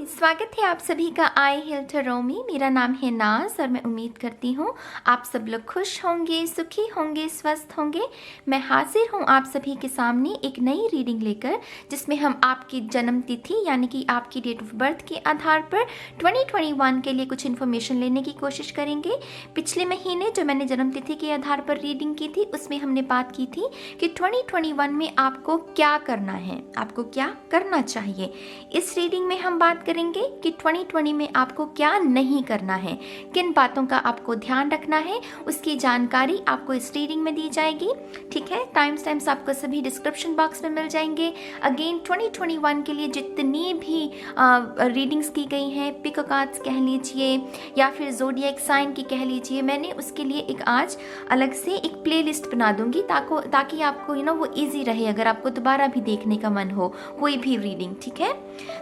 स्वागत है आप सभी का आई हिल टैरो में। मेरा नाम है नाज और मैं उम्मीद करती हूँ आप सब लोग खुश होंगे, सुखी होंगे, स्वस्थ होंगे। मैं हाजिर हूँ आप सभी के सामने एक नई रीडिंग लेकर, जिसमें हम आपकी जन्म तिथि यानी कि आपकी डेट ऑफ बर्थ के आधार पर 2021 के लिए कुछ इन्फॉर्मेशन लेने की कोशिश करेंगे। पिछले महीने जो मैंने जन्म तिथि के आधार पर रीडिंग की थी, उसमें हमने बात की थी कि 2021 में आपको क्या करना है, आपको क्या करना चाहिए। इस रीडिंग में हम बात करेंगे कि 2020 में आपको क्या नहीं करना है, किन बातों का आपको ध्यान रखना है, उसकी जानकारी आपको इस रीडिंग में दी जाएगी। ठीक है, टाइम्स आपको सभी डिस्क्रिप्शन बॉक्स में मिल जाएंगे। अगेन 2021 के लिए जितनी भी रीडिंग्स की गई हैं, पिक कार्ड्स कह लीजिए या फिर ज़ोडिएक साइन की कह लीजिए, मैंने उसके लिए एक आज अलग से एक प्लेलिस्ट बना दूंगी ताकि आपको वो ईजी रहे अगर आपको दोबारा भी देखने का मन हो कोई भी रीडिंग। ठीक है,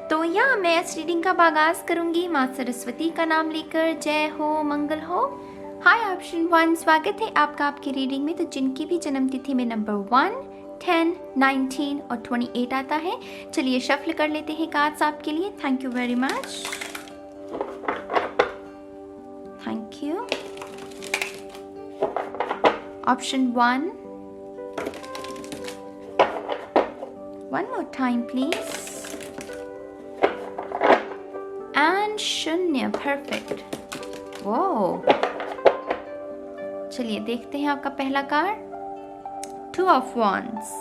तो यहाँ मैं इस रीडिंग का आगाज करूंगी माँ सरस्वती का नाम लेकर। जय हो, मंगल हो। हाय ऑप्शन 1, स्वागत है आपका आपकी रीडिंग में। तो जिनकी भी जन्म तिथि में नंबर 1, 10, 19 और 28 आता है, चलिए शफल कर लेते हैं कार्ड्स आपके लिए। Thank you very much, thank you. Option 1, one more time please, and शून्य, परफेक्ट। वो चलिए देखते हैं आपका पहला कार्ड, 2 of Wands।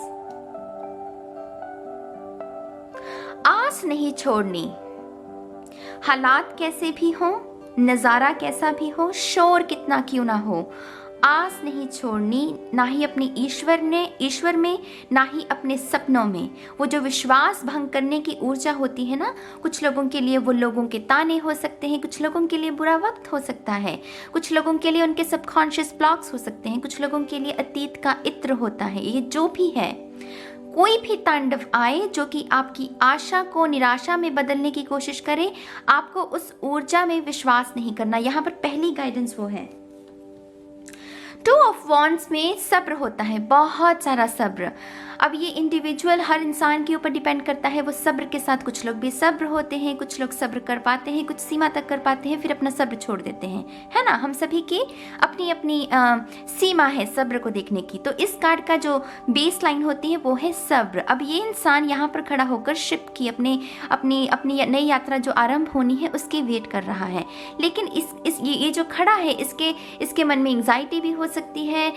आस नहीं छोड़नी, हालात कैसे भी हो, नजारा कैसा भी हो, शोर कितना क्यों ना हो, आस नहीं छोड़नी, ना ही अपने ईश्वर में, ना ही अपने सपनों में। वो जो विश्वास भंग करने की ऊर्जा होती है ना, कुछ लोगों के लिए वो लोगों के ताने हो सकते हैं, कुछ लोगों के लिए बुरा वक्त हो सकता है, कुछ लोगों के लिए उनके सबकॉन्शियस ब्लॉक्स हो सकते हैं, कुछ लोगों के लिए अतीत का इत्र होता है। ये जो भी है, कोई भी तांडव आए जो कि आपकी आशा को निराशा में बदलने की कोशिश करे, आपको उस ऊर्जा में विश्वास नहीं करना। यहाँ पर पहली गाइडेंस वो है। 2 of Wands में सब्र होता है, बहुत सारा सब्र। अब ये इंडिविजुअल हर इंसान के ऊपर डिपेंड करता है, वो सब्र के साथ कुछ लोग बेसब्र होते हैं, कुछ लोग सब्र कर पाते हैं, कुछ सीमा तक कर पाते हैं, फिर अपना सब्र छोड़ देते हैं, है ना। हम सभी की अपनी अपनी सीमा है सब्र को देखने की। तो इस कार्ड का जो बेस लाइन होती है वो है सब्र। अब ये इंसान यहाँ पर खड़ा होकर शिप की अपनी नई यात्रा जो आरंभ होनी है उसकी वेट कर रहा है। लेकिन ये जो खड़ा है, इसके मन में एंग्जाइटी भी हो सकती है,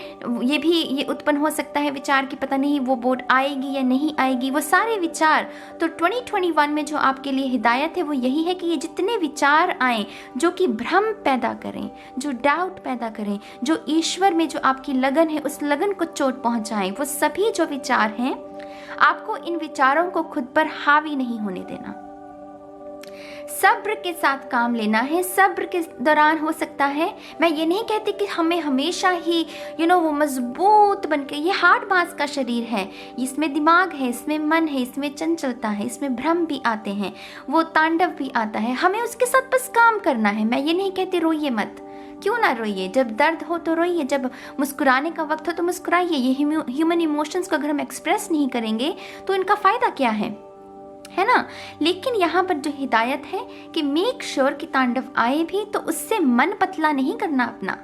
ये उत्पन्न हो सकता है विचार की पता नहीं वो बोट आएगी या नहीं आएगी, वो सारे विचार। तो 2021 में जो आपके लिए हिदायत है वो यही है कि ये जितने विचार आए जो कि भ्रम पैदा करें, जो डाउट पैदा करें, जो ईश्वर में जो आपकी लगन है उस लगन को चोट पहुंचाएं, वो सभी जो विचार हैं, आपको इन विचारों को खुद पर हावी नहीं होने देना। सब्र के साथ काम लेना है। सब्र के दौरान हो सकता है, मैं ये नहीं कहती कि हमें हमेशा ही वो मजबूत बनके, ये हार्ड मांस का शरीर है, इसमें दिमाग है, इसमें मन है, इसमें चंचलता है, इसमें भ्रम भी आते हैं, वो तांडव भी आता है, हमें उसके साथ बस काम करना है। मैं ये नहीं कहती रोइए मत, क्यों ना रोइए, जब दर्द हो तो रोइए, जब मुस्कुराने का वक्त हो तो मुस्कुराइए। ये ह्यूमन इमोशंस को अगर हम एक्सप्रेस नहीं करेंगे तो इनका फायदा क्या है ना। लेकिन यहाँ पर जो हिदायत है कि मेक श्योर कि तांडव आए भी तो उससे मन पतला नहीं करना अपना।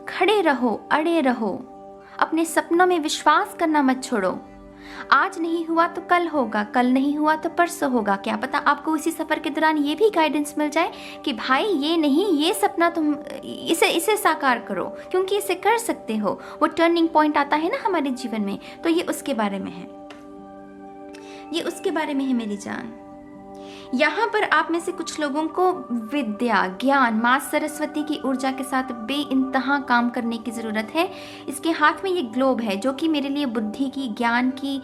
खड़े रहो, अड़े रहो, अपने सपनों में विश्वास करना मत छोड़ो। आज नहीं हुआ तो कल होगा, कल नहीं हुआ तो परसों होगा। क्या पता आपको इसी सफर के दौरान ये भी गाइडेंस मिल जाए कि भाई ये नहीं, ये सपना तुम इसे साकार करो, क्योंकि इसे कर सकते हो। वो टर्निंग पॉइंट आता है ना हमारे जीवन में, तो ये उसके बारे में है, ये उसके बारे में है मेरी जान। यहाँ पर आप में से कुछ लोगों को विद्या, ज्ञान, माँ सरस्वती की ऊर्जा के साथ बेइंतहा काम करने की ज़रूरत है। इसके हाथ में ये ग्लोब है जो कि मेरे लिए बुद्धि की, ज्ञान की,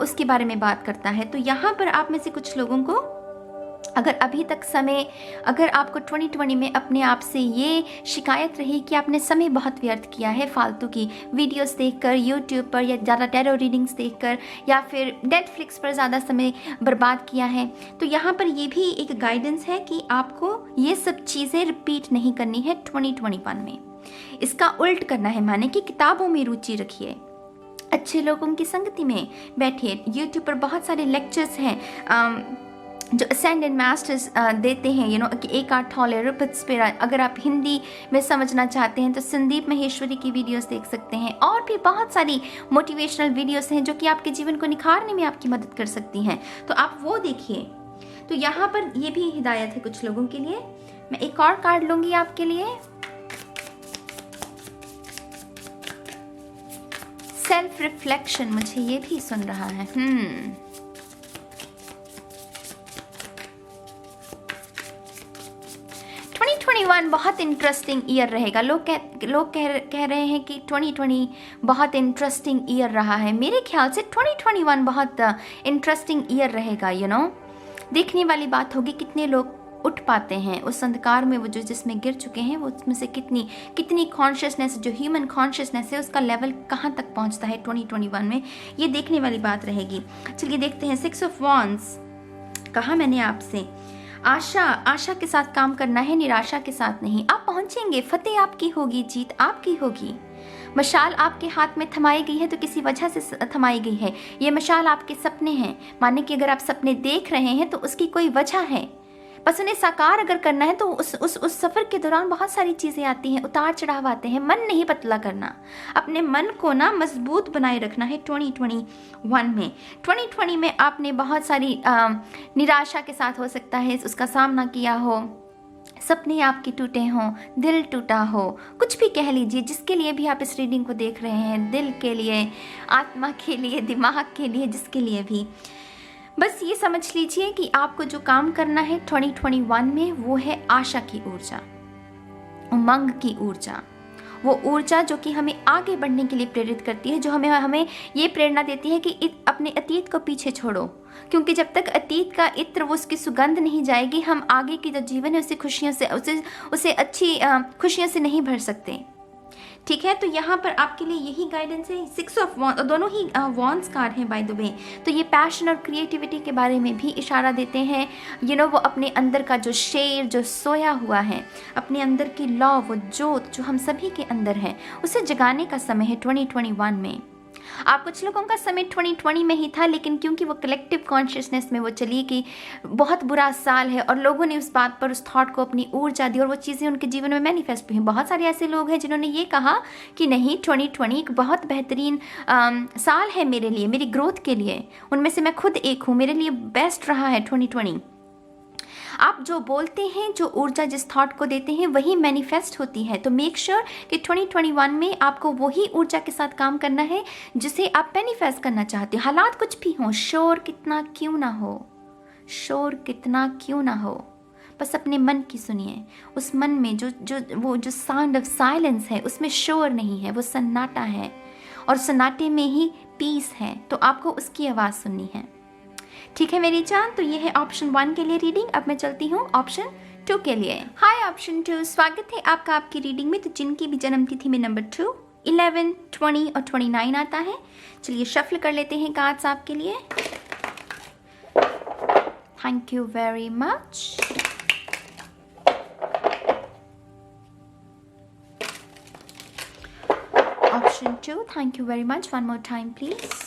उसके बारे में बात करता है। तो यहाँ पर आप में से कुछ लोगों को अगर अभी तक अगर आपको 2020 में अपने आप से ये शिकायत रही कि आपने समय बहुत व्यर्थ किया है फालतू की वीडियोस देखकर, यूट्यूब पर या ज़्यादा टैरो रीडिंग्स देखकर, या फिर नेटफ्लिक्स पर ज़्यादा समय बर्बाद किया है, तो यहाँ पर ये भी एक गाइडेंस है कि आपको ये सब चीज़ें रिपीट नहीं करनी है 2021 में। इसका उल्ट करना है, माने कि किताबों में रुचि रखिए, अच्छे लोगों की संगति में बैठिए। यूट्यूब पर बहुत सारे लेक्चर्स हैं, जो असेंडेंट मास्टर्स देते हैं कि एक आर्ट हॉल है रिपट्स पे। अगर आप हिंदी में समझना चाहते हैं तो संदीप महेश्वरी की वीडियोस देख सकते हैं, और भी बहुत सारी मोटिवेशनल वीडियोस हैं जो कि आपके जीवन को निखारने में आपकी मदद कर सकती हैं, तो आप वो देखिए। तो यहाँ पर ये भी हिदायत है कुछ लोगों के लिए। मैं एक और कार्ड लूंगी आपके लिए। सेल्फ रिफ्लेक्शन, मुझे ये भी सुन रहा है। 2021 बहुत इंटरेस्टिंग ईयर रहेगा। लोग कह रहे हैं कि 2020 बहुत इंटरेस्टिंग ईयर रहा है। मेरे ख्याल से 2021 बहुत इंटरेस्टिंग ईयर रहेगा। देखने वाली बात होगी कितने लोग उठ पाते हैं उस अंधकार में, वो जो जिसमें गिर चुके हैं, वो उसमें से कितनी कॉन्शियसनेस, जो ह्यूमन कॉन्शियसनेस है, उसका लेवल कहाँ तक पहुँचता है 2021 में, ये देखने वाली बात रहेगी। चलिए देखते हैं। 6 ऑफ वॉन्ड्स, कहा मैंने आपसे आशा के साथ काम करना है, निराशा के साथ नहीं। आप पहुंचेंगे, फतेह आपकी होगी, जीत आपकी होगी। मशाल आपके हाथ में थमाई गई है तो किसी वजह से थमाई गई है। ये मशाल आपके सपने हैं, माने कि अगर आप सपने देख रहे हैं तो उसकी कोई वजह है, बस उन्हें साकार अगर करना है तो उस सफ़र के दौरान बहुत सारी चीज़ें आती हैं, उतार चढ़ाव आते हैं। मन नहीं पतला करना, अपने मन को ना मजबूत बनाए रखना है 2021 में। 2020 में आपने बहुत सारी निराशा के साथ हो सकता है उसका सामना किया हो, सपने आपके टूटे हों, दिल टूटा हो, कुछ भी कह लीजिए। जिसके लिए भी आप इस रीडिंग को देख रहे हैं, दिल के लिए, आत्मा के लिए, दिमाग के लिए, जिसके लिए भी, बस ये समझ लीजिए कि आपको जो काम करना है 2021 में वो है आशा की ऊर्जा, उमंग की ऊर्जा, वो ऊर्जा जो कि हमें आगे बढ़ने के लिए प्रेरित करती है, जो हमें ये प्रेरणा देती है कि अपने अतीत को पीछे छोड़ो, क्योंकि जब तक अतीत का इत्र, वो उसकी सुगंध नहीं जाएगी, हम आगे की जो जीवन है उसे अच्छी खुशियों से नहीं भर सकते। ठीक है, तो यहाँ पर आपके लिए यही गाइडेंस है। 6 ऑफ वॉन्ड्स, और दोनों ही वॉन्ड्स कार्ड हैं बाय द वे, तो ये पैशन और क्रिएटिविटी के बारे में भी इशारा देते हैं। वो अपने अंदर का जो शेर जो सोया हुआ है, अपने अंदर की लौ, वो जोत जो हम सभी के अंदर है, उसे जगाने का समय है 2021 में। आप कुछ लोगों का समय 2020 में ही था, लेकिन क्योंकि वो कलेक्टिव कॉन्शियसनेस में वो चली कि बहुत बुरा साल है, और लोगों ने उस बात पर, उस थॉट को अपनी ऊर्जा दी, और वो चीज़ें उनके जीवन में मैनिफेस्ट हुई। बहुत सारे ऐसे लोग हैं जिन्होंने ये कहा कि नहीं, 2020 एक बहुत बेहतरीन साल है मेरे लिए, मेरी ग्रोथ के लिए। उनमें से मैं खुद एक हूँ, मेरे लिए बेस्ट रहा है 2020। आप जो बोलते हैं, जो ऊर्जा जिस थॉट को देते हैं, वही मैनिफेस्ट होती है। तो मेक श्योर कि 2021 में आपको वही ऊर्जा के साथ काम करना है जिसे आप मैनिफेस्ट करना चाहते हो। हालात कुछ भी हों, शोर कितना क्यों ना हो, शोर कितना क्यों ना हो, बस अपने मन की सुनिए। उस मन में जो साउंड ऑफ साइलेंस है, उसमें शोर नहीं है, वो सन्नाटा है, और सन्नाटे में ही पीस है। तो आपको उसकी आवाज़ सुननी है। ठीक है मेरी जान, तो ये है ऑप्शन 1 के लिए रीडिंग। अब मैं चलती हूँ ऑप्शन 2 के लिए। हाय ऑप्शन 2, स्वागत है आपका आपकी रीडिंग में। तो जिनकी भी जन्म तिथि में नंबर 2, 11, 20 और 29 आता है, चलिए शफल कर लेते हैं कार्ड्स आपके लिए। Thank you very much. Option 2, thank you very much. One more time please.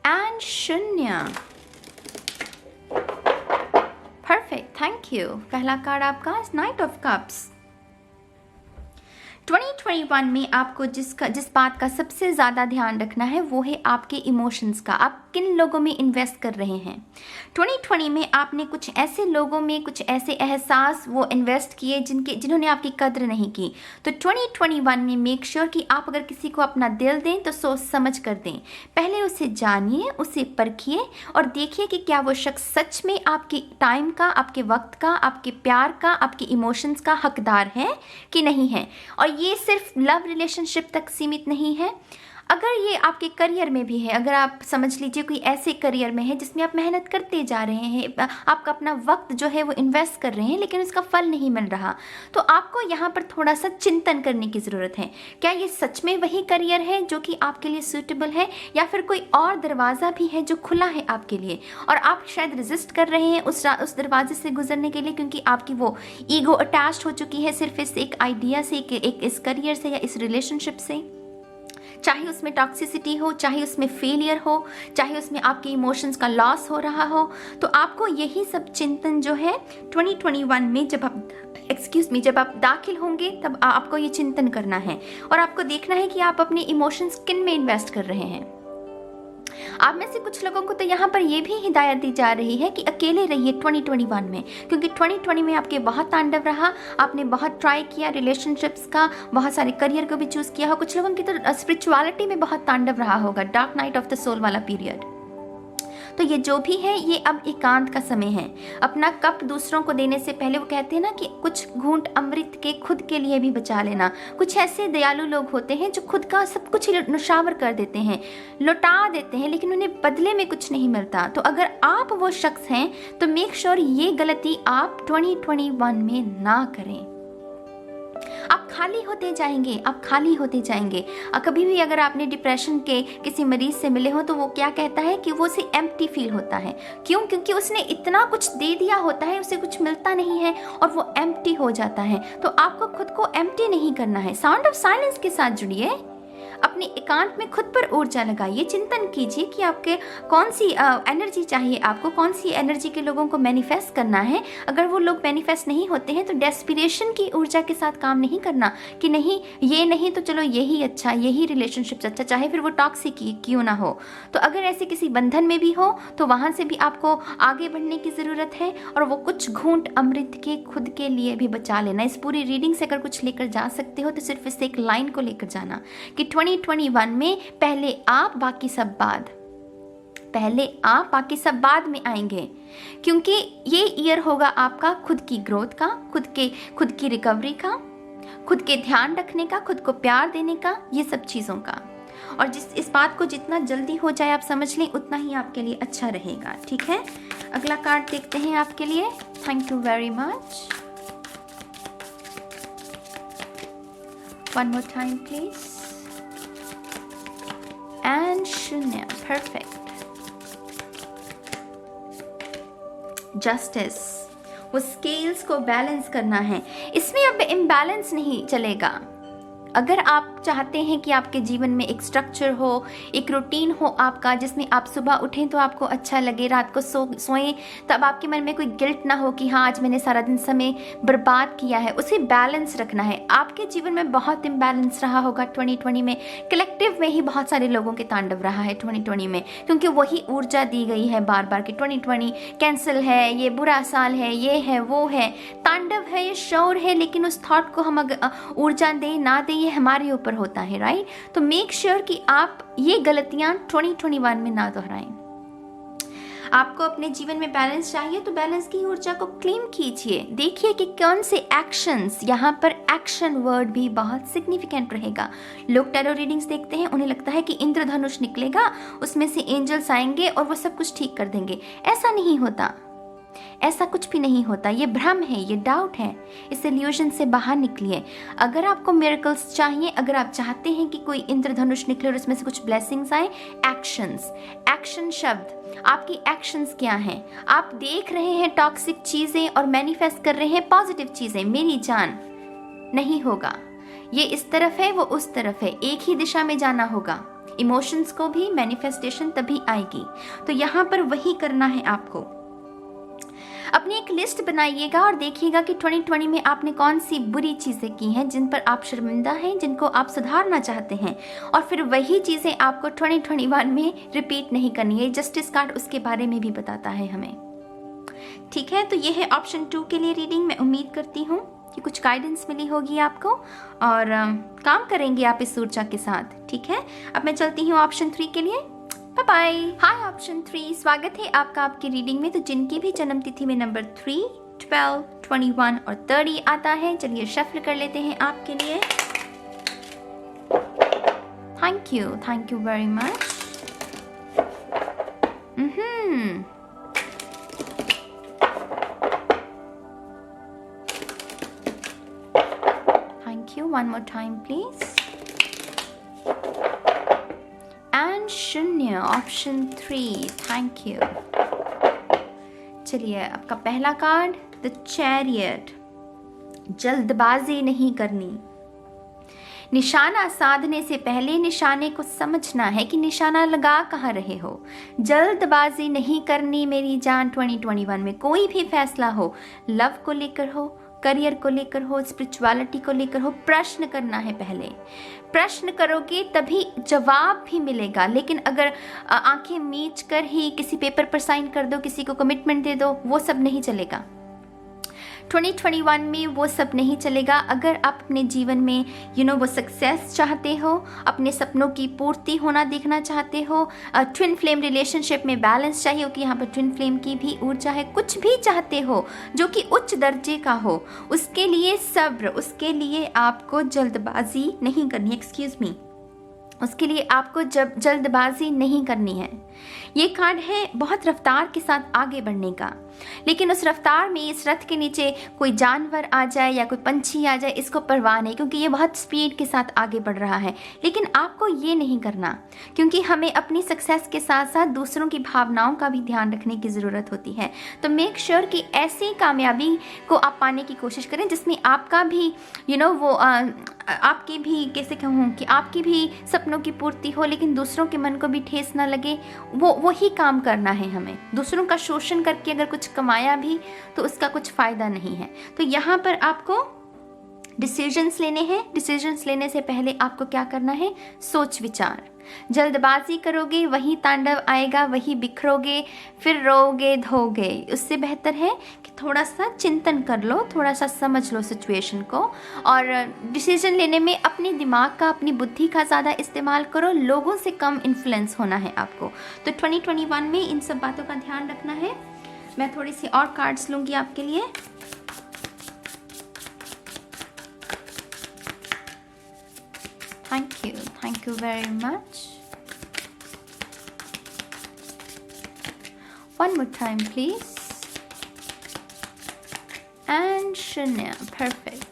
And शून्य। Perfect, thank you. पहला कार्ड आपका नाइट ऑफ कप्स। 2021 में आपको जिस बात का सबसे ज़्यादा ध्यान रखना है वो है आपके इमोशंस का। आप किन लोगों में इन्वेस्ट कर रहे हैं। 2020 में आपने कुछ ऐसे लोगों में, कुछ ऐसे एहसास वो इन्वेस्ट किए जिन्होंने आपकी कद्र नहीं की। तो 2021 में मेक श्योर कि आप अगर किसी को अपना दिल दें तो सोच समझ कर दें। पहले उसे जानिए, उसे परखिए और देखिए कि क्या वो शख्स सच में आपके टाइम का, आपके वक्त का, आपके प्यार का, आपके इमोशंस का हकदार है कि नहीं है। और ये सिर्फ लव रिलेशनशिप तक सीमित नहीं है, अगर ये आपके करियर में भी है, अगर आप समझ लीजिए कोई ऐसे करियर में है जिसमें आप मेहनत करते जा रहे हैं, आपका अपना वक्त जो है वो इन्वेस्ट कर रहे हैं लेकिन उसका फल नहीं मिल रहा, तो आपको यहाँ पर थोड़ा सा चिंतन करने की ज़रूरत है। क्या ये सच में वही करियर है जो कि आपके लिए सूटेबल है, या फिर कोई और दरवाज़ा भी है जो खुला है आपके लिए और आप शायद रेजिस्ट कर रहे हैं उस दरवाजे से गुजरने के लिए, क्योंकि आपकी वो ईगो अटैच्ड हो चुकी है सिर्फ इस एक आइडिया से, इस करियर से या इस रिलेशनशिप से। चाहे उसमें टॉक्सिसिटी हो, चाहे उसमें फेलियर हो, चाहे उसमें आपके इमोशंस का लॉस हो रहा हो, तो आपको यही सब चिंतन जो है 2021 में जब आप दाखिल होंगे तब आपको ये चिंतन करना है और आपको देखना है कि आप अपने इमोशंस किन में इन्वेस्ट कर रहे हैं। आप में से कुछ लोगों को तो यहाँ पर यह भी हिदायत दी जा रही है कि अकेले रहिए 2021 में, क्योंकि 2020 में आपके बहुत तांडव रहा, आपने बहुत ट्राई किया रिलेशनशिप्स का, बहुत सारे करियर को भी चूज किया हो, कुछ लोगों की तो स्पिरिचुअलिटी में बहुत तांडव रहा होगा, dark night of the soul वाला पीरियड। तो ये जो भी है ये अब एकांत का समय है। अपना कप दूसरों को देने से पहले वो कहते हैं ना कि कुछ घूंट अमृत के खुद के लिए भी बचा लेना। कुछ ऐसे दयालु लोग होते हैं जो खुद का सब कुछ नुशावर कर देते हैं, लौटा देते हैं, लेकिन उन्हें बदले में कुछ नहीं मिलता। तो अगर आप वो शख्स हैं तो मेक श्योर ये गलती आप 2021 में ना करें। आप खाली होते जाएंगे, आप खाली होते जाएंगे। कभी भी अगर आपने डिप्रेशन के किसी मरीज से मिले हो तो वो क्या कहता है कि वो उसे एम्प्टी फील होता है। क्यों? क्योंकि उसने इतना कुछ दे दिया होता है, उसे कुछ मिलता नहीं है और वो एम्प्टी हो जाता है। तो आपको खुद को एम्प्टी नहीं करना है। साउंड ऑफ साइलेंस के साथ जुड़िए, अपने एकांत में खुद पर ऊर्जा लगाइए, चिंतन कीजिए कि आपके कौन सी एनर्जी चाहिए, आपको कौन सी एनर्जी के लोगों को मैनिफेस्ट करना है। अगर वो लोग मैनिफेस्ट नहीं होते हैं तो डेस्पिरेशन की ऊर्जा के साथ काम नहीं करना कि नहीं ये नहीं तो चलो यही अच्छा, यही रिलेशनशिप अच्छा, चाहे फिर वो टॉक्सिक क्यों ना हो। तो अगर ऐसे किसी बंधन में भी हो तो वहाँ से भी आपको आगे बढ़ने की ज़रूरत है और वो कुछ घूंट अमृत के खुद के लिए भी बचा लेना। इस पूरी रीडिंग से अगर कुछ लेकर जा सकते हो तो सिर्फ इस एक लाइन को लेकर जाना कि 2021 में पहले आप बाकी सब बाद में आएंगे, क्योंकि ये ईयर होगा आपका खुद की ग्रोथ का, खुद की रिकवरी का, खुद के ध्यान रखने का, खुद को प्यार देने का, ये सब चीज़ों का। और इस बात को जितना जल्दी हो जाए आप समझ लें उतना ही आपके लिए अच्छा रहेगा। ठीक है, अगला कार्ड देखते हैं आपके लिए। Thank you very much. One more time please. And शून्य, परफेक्ट। जस्टिस, वो स्केल्स को बैलेंस करना है। इसमें अब इम्बैलेंस नहीं चलेगा। अगर आप चाहते हैं कि आपके जीवन में एक स्ट्रक्चर हो, एक रूटीन हो आपका, जिसमें आप सुबह उठें तो आपको अच्छा लगे, रात को सोएं तब आपके मन में कोई गिल्ट ना हो कि हाँ आज मैंने सारा दिन समय बर्बाद किया है, उसे बैलेंस रखना है। आपके जीवन में बहुत इम्बैलेंस रहा होगा 2020 में, कलेक्टिव में ही बहुत सारे लोगों के तांडव रहा है 2020 में, क्योंकि वही ऊर्जा दी गई है बार बार कि 2020 कैंसिल है, ये बुरा साल है, ये है वो है, तांडव है, ये शौर है। लेकिन उस थॉट को हम अगर ऊर्जा दें ना दें ये हमारे ऊपर होता है, राइट। तो मेक श्योर कि आप ये गलतियां 2021 में ना दोहराएं। आपको अपने जीवन में बैलेंस चाहिए तो बैलेंस की ऊर्जा को क्लेम कीजिए। देखिए कि कौन से एक्शंस, यहाँ पर एक्शन वर्ड भी बहुत सिग्निफिकेंट रहेगा। लोग टैरो रीडिंग्स देखते हैं, उन्हें लगता है कि इंद्रधनुष निकलेगा, उसमें से एंजल्स आएंगे और वो सब कुछ ठीक कर देंगे। ऐसा नहीं होता, ऐसा कुछ भी नहीं होता। ये भ्रम है, ये डाउट है। इस इल्यूजन से बाहर निकलिए। अगर आपको मिरेकल्स चाहिए, अगर आप चाहते हैं कि कोई इंद्रधनुष निकले और उसमें से कुछ ब्लेसिंग्स आए, एक्शंस, एक्शन शब्द, आपकी एक्शंस क्या हैं? आप देख रहे हैं टॉक्सिक चीजें और मैनिफेस्ट कर रहे हैं पॉजिटिव चीजें, मेरी जान नहीं होगा। ये इस तरफ है, वो उस तरफ है, एक ही दिशा में जाना होगा। इमोशंस को भी मैनिफेस्टेशन तभी आएगी। तो यहाँ पर वही करना है आपको। अपनी एक लिस्ट बनाइएगा और देखिएगा कि 2020 में आपने कौन सी बुरी चीज़ें की हैं, जिन पर आप शर्मिंदा हैं, जिनको आप सुधारना चाहते हैं, और फिर वही चीज़ें आपको 2021 में रिपीट नहीं करनी है। जस्टिस कार्ड उसके बारे में भी बताता है हमें। ठीक है, तो ये है ऑप्शन 2 के लिए रीडिंग। मैं उम्मीद करती हूँ कि कुछ गाइडेंस मिली होगी आपको और काम करेंगे आप इस ऊर्जा के साथ। ठीक है, अब मैं चलती हूँ ऑप्शन 3 के लिए। Bye bye. हाय ऑप्शन 3, स्वागत है आपका आपकी रीडिंग में। तो जिनकी भी जन्म तिथि में नंबर 3, 12, 21 और 30 आता है, चलिए शफल कर लेते हैं आपके लिए। Thank you very much. Thank you, one more time please. And शून्य, ऑप्शन 3, थैंक यू। चलिए आपका पहला कार्ड, द चैरियट। जल्दबाजी नहीं करनी। निशाना साधने से पहले निशाने को समझना है कि निशाना लगा कहाँ रहे हो। जल्दबाजी नहीं करनी मेरी जान। 2021 में कोई भी फैसला हो, लव को लेकर हो, करियर को लेकर हो, स्पिरिचुअलिटी को लेकर हो, प्रश्न करना है पहले। प्रश्न करोगे तभी जवाब भी मिलेगा। लेकिन अगर आंखें मीच कर ही किसी पेपर पर साइन कर दो, किसी को कमिटमेंट दे दो, वो सब नहीं चलेगा। 2021 में वो सब नहीं चलेगा। अगर आप अपने जीवन में वो सक्सेस चाहते हो, अपने सपनों की पूर्ति होना देखना चाहते हो, ट्विन फ्लेम रिलेशनशिप में बैलेंस चाहिए हो कि यहाँ पर ट्विन फ्लेम की भी ऊर्जा है, कुछ भी चाहते हो जो कि उच्च दर्जे का हो, उसके लिए सब्र, उसके लिए आपको जल्दबाजी नहीं करनी। एक्सक्यूज मी, उसके लिए आपको जल्दबाजी नहीं करनी है। ये कार्ड है बहुत रफ्तार के साथ आगे बढ़ने का, लेकिन उस रफ्तार में इस रथ के नीचे कोई जानवर आ जाए या कोई पंछी आ जाए, इसको परवाह नहीं, क्योंकि ये बहुत स्पीड के साथ आगे बढ़ रहा है। लेकिन आपको ये नहीं करना, क्योंकि हमें अपनी सक्सेस के साथ साथ दूसरों की भावनाओं का भी ध्यान रखने की ज़रूरत होती है। तो मेक श्योर कि ऐसी कामयाबी को आप पाने की कोशिश करें जिसमें आपका भी आपकी भी, कैसे कहूँ, कि आपकी भी सपनों की पूर्ति हो, लेकिन दूसरों के मन को भी ठेस ना लगे। वही काम करना है हमें। दूसरों का शोषण करके अगर कुछ कमाया भी तो उसका कुछ फ़ायदा नहीं है। तो यहाँ पर आपको डिसीजंस लेने हैं। डिसीजंस लेने से पहले आपको क्या करना है? सोच विचार। जल्दबाजी करोगे वही तांडव आएगा, वही बिखरोगे, फिर रोगे धोगे। उससे बेहतर है कि थोड़ा सा चिंतन कर लो, थोड़ा सा समझ लो सिचुएशन को, और डिसीजन लेने में अपने दिमाग का, अपनी बुद्धि का ज़्यादा इस्तेमाल करो। लोगों से कम इन्फ्लुएंस होना है आपको। तो 2021 में इन सब बातों का ध्यान रखना है। मैं थोड़ी सी और कार्ड्स लूँगी आपके लिए। Thank you very much. One more time, please. And Shanya, perfect.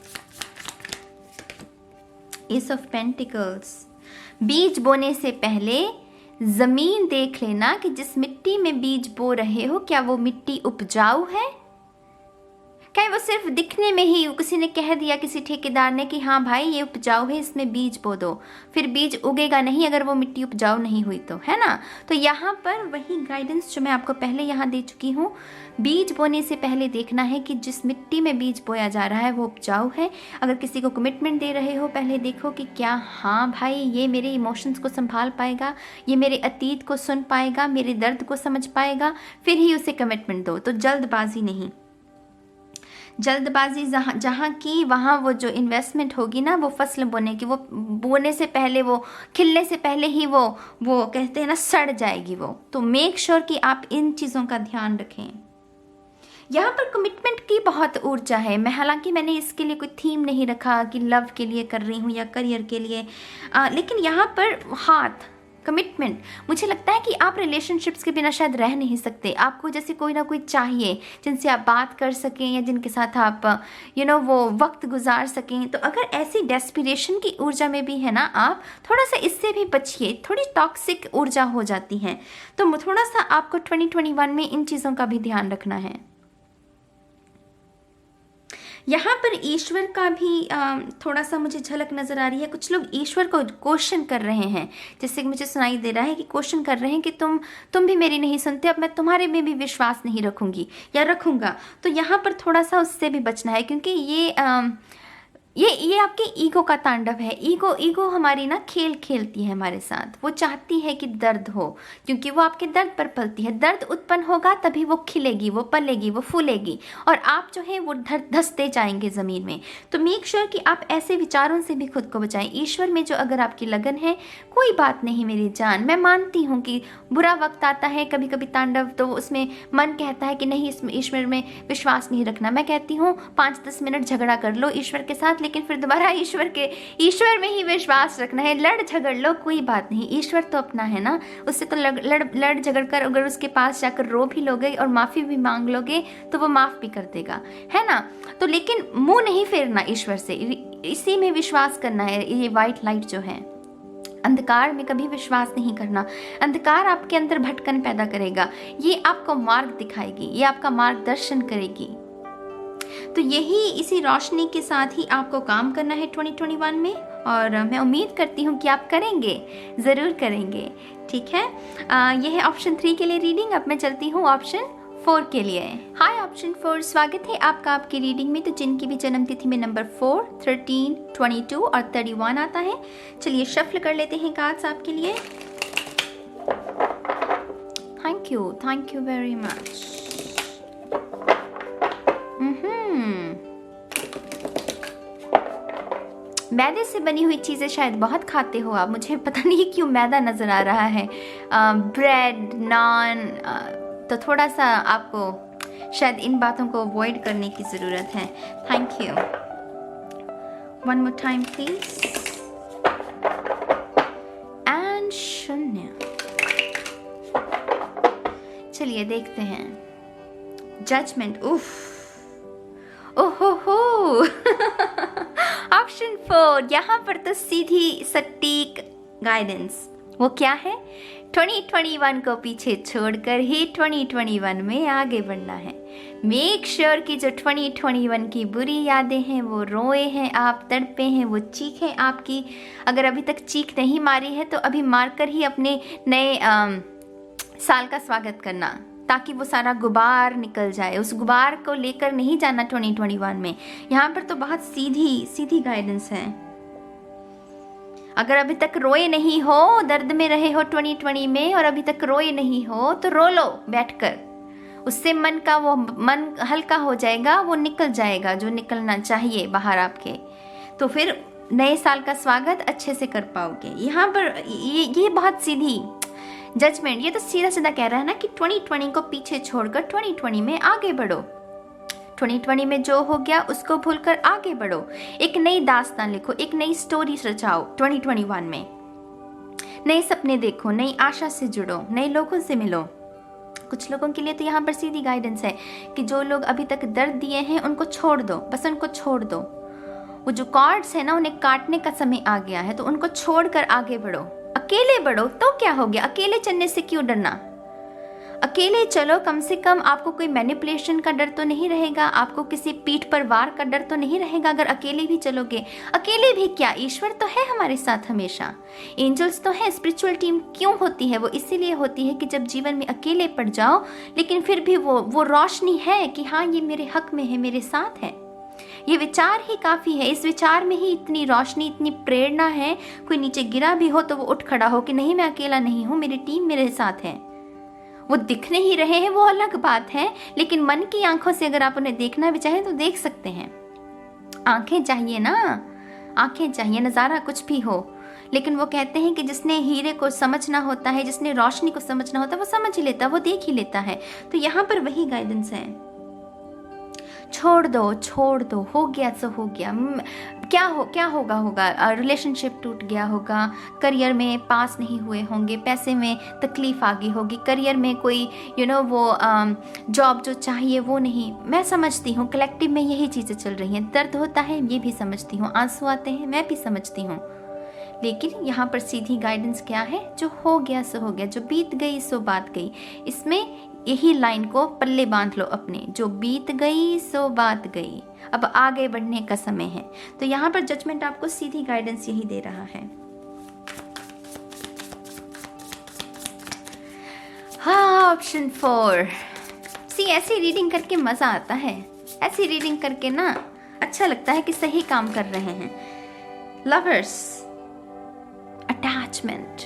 Ace of Pentacles. बीज बोने से पहले जमीन देख लेना कि जिस मिट्टी में बीज बो रहे हो, क्या वो मिट्टी उपजाऊ है? क्या वो सिर्फ दिखने में ही किसी ने कह दिया, किसी ठेकेदार ने, कि हाँ भाई ये उपजाऊ है, इसमें बीज बो दो, फिर बीज उगेगा नहीं अगर वो मिट्टी उपजाऊ नहीं हुई तो, है ना? तो यहाँ पर वही गाइडेंस जो मैं आपको पहले यहाँ दे चुकी हूँ। बीज बोने से पहले देखना है कि जिस मिट्टी में बीज बोया जा रहा है वो उपजाऊ है। अगर किसी को कमिटमेंट दे रहे हो, पहले देखो कि क्या हाँ भाई ये मेरे इमोशंस को संभाल पाएगा, ये मेरे अतीत को सुन पाएगा, मेरे दर्द को समझ पाएगा, फिर ही उसे कमिटमेंट दो। तो जल्दबाजी नहीं। जल्दबाजी जहाँ की वहाँ वो जो इन्वेस्टमेंट होगी ना, वो फसल बोने की, वो बोने से पहले, वो खिलने से पहले ही वो कहते हैं ना, सड़ जाएगी वो। तो मेक श्योर कि आप इन चीज़ों का ध्यान रखें। यहाँ पर कमिटमेंट की बहुत ऊर्जा है। हालांकि मैंने इसके लिए कोई थीम नहीं रखा कि लव के लिए कर रही हूँ या करियर के लिए, लेकिन यहाँ पर हाथ कमिटमेंट, मुझे लगता है कि आप रिलेशनशिप्स के बिना शायद रह नहीं सकते। आपको जैसे कोई ना कोई चाहिए जिनसे आप बात कर सकें या जिनके साथ आप वो वक्त गुजार सकें। तो अगर ऐसी डेस्पिरेशन की ऊर्जा में भी है ना आप, थोड़ा सा इससे भी बचिए। थोड़ी टॉक्सिक ऊर्जा हो जाती है, तो थोड़ा सा आपको 2021 में इन चीज़ों का भी ध्यान रखना है। यहाँ पर ईश्वर का भी थोड़ा सा मुझे झलक नज़र आ रही है। कुछ लोग ईश्वर को क्वेश्चन कर रहे हैं, जैसे कि मुझे सुनाई दे रहा है कि क्वेश्चन कर रहे हैं कि तुम भी मेरी नहीं सुनते, अब मैं तुम्हारे में भी विश्वास नहीं रखूँगी या रखूँगा। तो यहाँ पर थोड़ा सा उससे भी बचना है, क्योंकि ये आपके ईगो का तांडव है। ईगो हमारी ना खेल खेलती है हमारे साथ। वो चाहती है कि दर्द हो, क्योंकि वो आपके दर्द पर पलती है। दर्द उत्पन्न होगा तभी वो खिलेगी, वो पलेगी, वो फूलेगी, और आप जो है वो धंसते जाएंगे ज़मीन में। तो मेक श्योर कि आप ऐसे विचारों से भी खुद को बचाएं। ईश्वर में जो अगर आपकी लगन है, कोई बात नहीं मेरी जान, मैं मानती हूँ कि बुरा वक्त आता है कभी कभी तांडव, तो उसमें मन कहता है कि नहीं, इसमें ईश्वर में विश्वास नहीं रखना। मैं कहती हूँ 5-10 मिनट झगड़ा कर लो ईश्वर के साथ, लेकिन फिर दोबारा ईश्वर में ही विश्वास रखना है। लड़ झगड़ लो, कोई बात नहीं, ईश्वर तो अपना है ना। उससे तो लड़ झगड़ कर अगर उसके पास जाकर रो भी लोगे और माफ़ी भी मांग लोगे तो वो माफ़ भी कर देगा, है ना? तो लेकिन मुंह नहीं फेरना ईश्वर से, इसी में विश्वास करना है। ये वाइट लाइट जो है, अंधकार में कभी विश्वास नहीं करना। अंधकार आपके अंदर भटकन पैदा करेगा, ये आपको मार्ग दिखाएगी, ये आपका मार्गदर्शन करेगी। तो यही इसी रोशनी के साथ ही आपको काम करना है 2021 में, और मैं उम्मीद करती हूँ कि आप करेंगे, ज़रूर करेंगे। ठीक है, यह है ऑप्शन 3 के लिए रीडिंग। अब मैं चलती हूँ ऑप्शन 4 के लिए। हाय ऑप्शन 4, स्वागत है आपका आपकी रीडिंग में। तो जिनकी भी जन्म तिथि में नंबर 4, 13, 22 और 31 आता है, चलिए शफल कर लेते हैं कार्ड्स आपके लिए। Thank you very much. मैदे से बनी हुई चीज़ें शायद बहुत खाते हो आप, मुझे पता नहीं क्यों मैदा नज़र आ रहा है। ब्रेड, नान, तो थोड़ा सा आपको शायद इन बातों को अवॉइड करने की ज़रूरत है। Thank you. One more time please. And शून्य। चलिए देखते हैं। जजमेंट। ओहो हो। ऑप्शन 4, यहाँ पर तो सीधी सटीक गाइडेंस। वो क्या है? 2021 को पीछे छोड़कर ही 2021 में आगे बढ़ना है। मेक श्योर कि जो 2021 की बुरी यादें हैं, वो रोए हैं आप, तड़पे हैं, वो चीखें आपकी। अगर अभी तक चीख नहीं मारी है तो अभी मारकर ही अपने नए साल का स्वागत करना, ताकि वो सारा गुबार निकल जाए। उस गुबार को लेकर नहीं जाना 2021 में। यहाँ पर तो बहुत सीधी गाइडेंस है। अगर अभी तक रोए नहीं हो, दर्द में रहे हो 2020 में और अभी तक रोए नहीं हो, तो रो लो बैठकर। उससे मन हल्का हो जाएगा, वो निकल जाएगा जो निकलना चाहिए बाहर आपके। तो फिर नए साल का स्वागत अच्छे से कर पाओगे। यहाँ पर ये बहुत सीधी जजमेंट, ये तो सीधा सीधा कह रहा है ना कि 2020 को पीछे छोड़कर 2020 में आगे बढ़ो। 2020 में जो हो गया उसको भूलकर आगे बढ़ो। एक नई दास्तान लिखो, एक नई स्टोरी रचाओ 2021 में। नए सपने देखो, नई आशा से जुड़ो, नए लोगों से मिलो। कुछ लोगों के लिए तो यहाँ पर सीधी गाइडेंस है कि जो लोग अभी तक दर्द दिए हैं उनको छोड़ दो, बस उनको छोड़ दो। वो जो कॉर्ड्स है ना, उन्हें काटने का समय आ गया है, तो उनको छोड़कर आगे बढ़ो। अकेले बढ़ो तो क्या हो गया, अकेले चलने से क्यों डरना? अकेले चलो, कम से कम आपको कोई मैनिपुलेशन का डर तो नहीं रहेगा, आपको किसी पीठ पर वार का डर तो नहीं रहेगा अगर अकेले भी चलोगे। अकेले भी क्या, ईश्वर तो है हमारे साथ हमेशा, एंजल्स तो है। स्पिरिचुअल टीम क्यों होती है? वो इसीलिए होती है कि जब जीवन में अकेले पड़ जाओ, लेकिन फिर भी वो रोशनी है कि हाँ, ये मेरे हक में है, मेरे साथ है। ये विचार ही काफ़ी है। इस विचार में ही इतनी रोशनी, इतनी प्रेरणा है। कोई नीचे गिरा भी हो तो वो उठ खड़ा हो कि नहीं, मैं अकेला नहीं हूँ, मेरी टीम मेरे साथ है। वो दिख नहीं रहे हैं, वो अलग बात है, लेकिन मन की आंखों से अगर आप उन्हें देखना भी चाहें तो देख सकते हैं। आंखें चाहिए ना, आंखें चाहिए, नज़ारा कुछ भी हो। लेकिन वो कहते हैं कि जिसने हीरे को समझना होता है, जिसने रोशनी को समझना होता है, वो समझ ही लेता, वो देख ही लेता है। तो यहाँ पर वही गाइडेंस है। छोड़ दो, हो गया सो हो गया। क्या होगा, रिलेशनशिप टूट गया होगा, करियर में पास नहीं हुए होंगे, पैसे में तकलीफ आ गई होगी, करियर में कोई वो जॉब जो चाहिए वो नहीं। मैं समझती हूँ कलेक्टिव में यही चीज़ें चल रही हैं। दर्द होता है, ये भी समझती हूँ, आंसू आते हैं, मैं भी समझती हूँ। लेकिन यहाँ पर सीधी गाइडेंस क्या है? जो हो गया सो हो गया, जो बीत गई सो बात गई। इसमें यही लाइन को पल्ले बांध लो अपने, जो बीत गई सो बात गई, अब आगे बढ़ने का समय है। तो यहाँ पर जजमेंट आपको सीधी गाइडेंस यही दे रहा है। हाँ, ऑप्शन 4। ऐसी रीडिंग करके मजा आता है। ऐसी रीडिंग करके ना अच्छा लगता है कि सही काम कर रहे हैं। लवर्स, अटैचमेंट,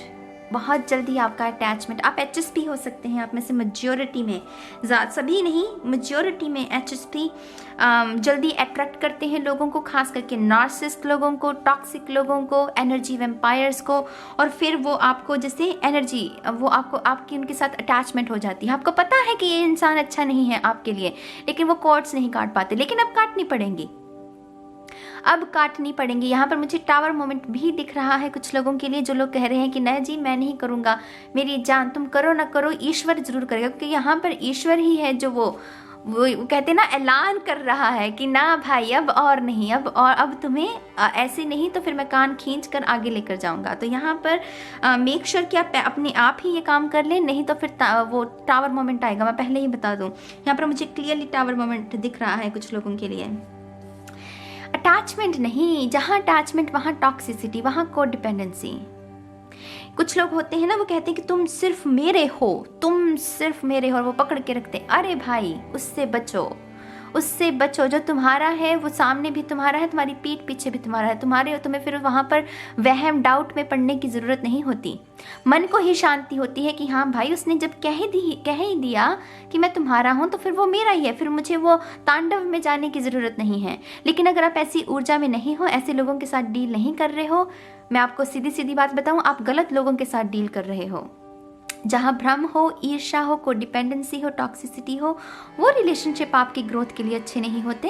बहुत जल्दी आपका अटैचमेंट। आप HSP हो सकते हैं, आप में से मेजॉरिटी में, सभी नहीं, मेजॉरिटी में HSP जल्दी अट्रैक्ट करते हैं लोगों को, खास करके नार्सिसिस्ट लोगों को, टॉक्सिक लोगों को, एनर्जी वैम्पायर्स को। और फिर वो आपको जैसे एनर्जी, वो आपकी उनके साथ अटैचमेंट हो जाती है। आपको पता है कि ये इंसान अच्छा नहीं है आपके लिए, लेकिन वो कॉर्ड्स नहीं काट पाते, लेकिन अब काटनी पड़ेंगी, अब काटनी पड़ेंगी। यहाँ पर मुझे टावर मोमेंट भी दिख रहा है कुछ लोगों के लिए, जो लोग कह रहे हैं कि नहीं जी मैं नहीं करूँगा, मेरी जान तुम करो ना करो, ईश्वर जरूर करेगा। क्योंकि यहाँ पर ईश्वर ही है जो वो कहते हैं ना, ऐलान कर रहा है कि ना भाई अब और नहीं, अब तुम्हें ऐसे नहीं तो फिर मैं कान खींच कर आगे लेकर जाऊंगा। तो यहाँ पर मेक श्योर कि आप अपने आप ही ये काम कर लें, नहीं तो फिर वो टावर मोमेंट आएगा। मैं पहले ही बता दूँ, यहाँ पर मुझे क्लियरली टावर मोमेंट दिख रहा है कुछ लोगों के लिए। अटैचमेंट नहीं, जहाँ अटैचमेंट वहाँ टॉक्सिसिटी, वहाँ कोड डिपेंडेंसी। कुछ लोग होते हैं ना, वो कहते हैं कि तुम सिर्फ मेरे हो, तुम सिर्फ मेरे हो, और वो पकड़ के रखते हैं। अरे भाई, उससे बचो, उससे बचो। जो तुम्हारा है वो सामने भी तुम्हारा है, तुम्हारी पीठ पीछे भी तुम्हारा है, तुम्हें फिर वहाँ पर वहम डाउट में पड़ने की ज़रूरत नहीं होती। मन को ही शांति होती है कि हाँ भाई, उसने जब कह ही दिया कि मैं तुम्हारा हूँ तो फिर वो मेरा ही है, फिर मुझे वो तांडव में जाने की ज़रूरत नहीं है। लेकिन अगर आप ऐसी ऊर्जा में नहीं हो, ऐसे लोगों के साथ डील नहीं कर रहे हो, मैं आपको सीधी सीधी बात बताऊँ, आप गलत लोगों के साथ डील कर रहे हो। जहाँ भ्रम हो, ईर्ष्या हो, को डिपेंडेंसी हो, टॉक्सिसिटी हो, वो रिलेशनशिप आपकी ग्रोथ के लिए अच्छे नहीं होते,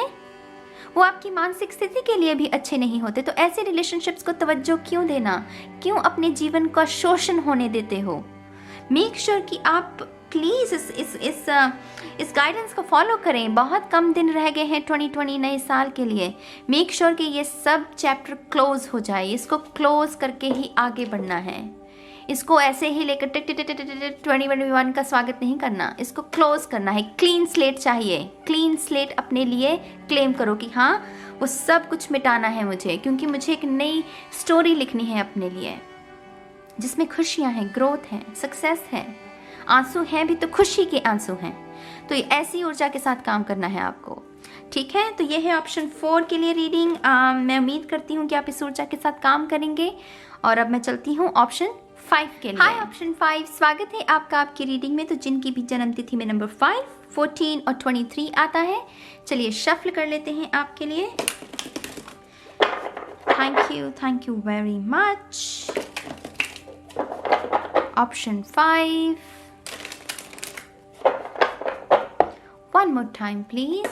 वो आपकी मानसिक स्थिति के लिए भी अच्छे नहीं होते। तो ऐसे रिलेशनशिप्स को तवज्जो क्यों देना, क्यों अपने जीवन का शोषण होने देते हो? मेक श्योर कि आप प्लीज़ इस गाइडेंस को फॉलो करें। बहुत कम दिन रह गए हैं 2020 नए साल के लिए। मेक श्योर कि ये सब चैप्टर क्लोज हो जाए, इसको क्लोज करके ही आगे बढ़ना है। इसको ऐसे ही लेकर 2021 का स्वागत नहीं करना, इसको क्लोज करना है। क्लीन स्लेट चाहिए, क्लीन स्लेट अपने लिए क्लेम करो कि हाँ, वो सब कुछ मिटाना है मुझे, क्योंकि मुझे एक नई स्टोरी लिखनी है अपने लिए, जिसमें खुशियाँ हैं, ग्रोथ है, सक्सेस है, आंसू हैं भी तो खुशी के आंसू हैं। तो ऐसी ऊर्जा के साथ काम करना है आपको, ठीक है? तो ये है ऑप्शन 4 के लिए रीडिंग। मैं उम्मीद करती हूँ कि आप इस ऊर्जा के साथ काम करेंगे। और अब मैं चलती हूँ ऑप्शन 5 के लिए। हाय ऑप्शन 5, स्वागत है आपका आपकी रीडिंग में। तो जिनकी भी जन्म तिथि में नंबर 5, 14 और 23 आता है, चलिए शफल कर लेते हैं आपके लिए। Thank you very much. Option 5, one more time please.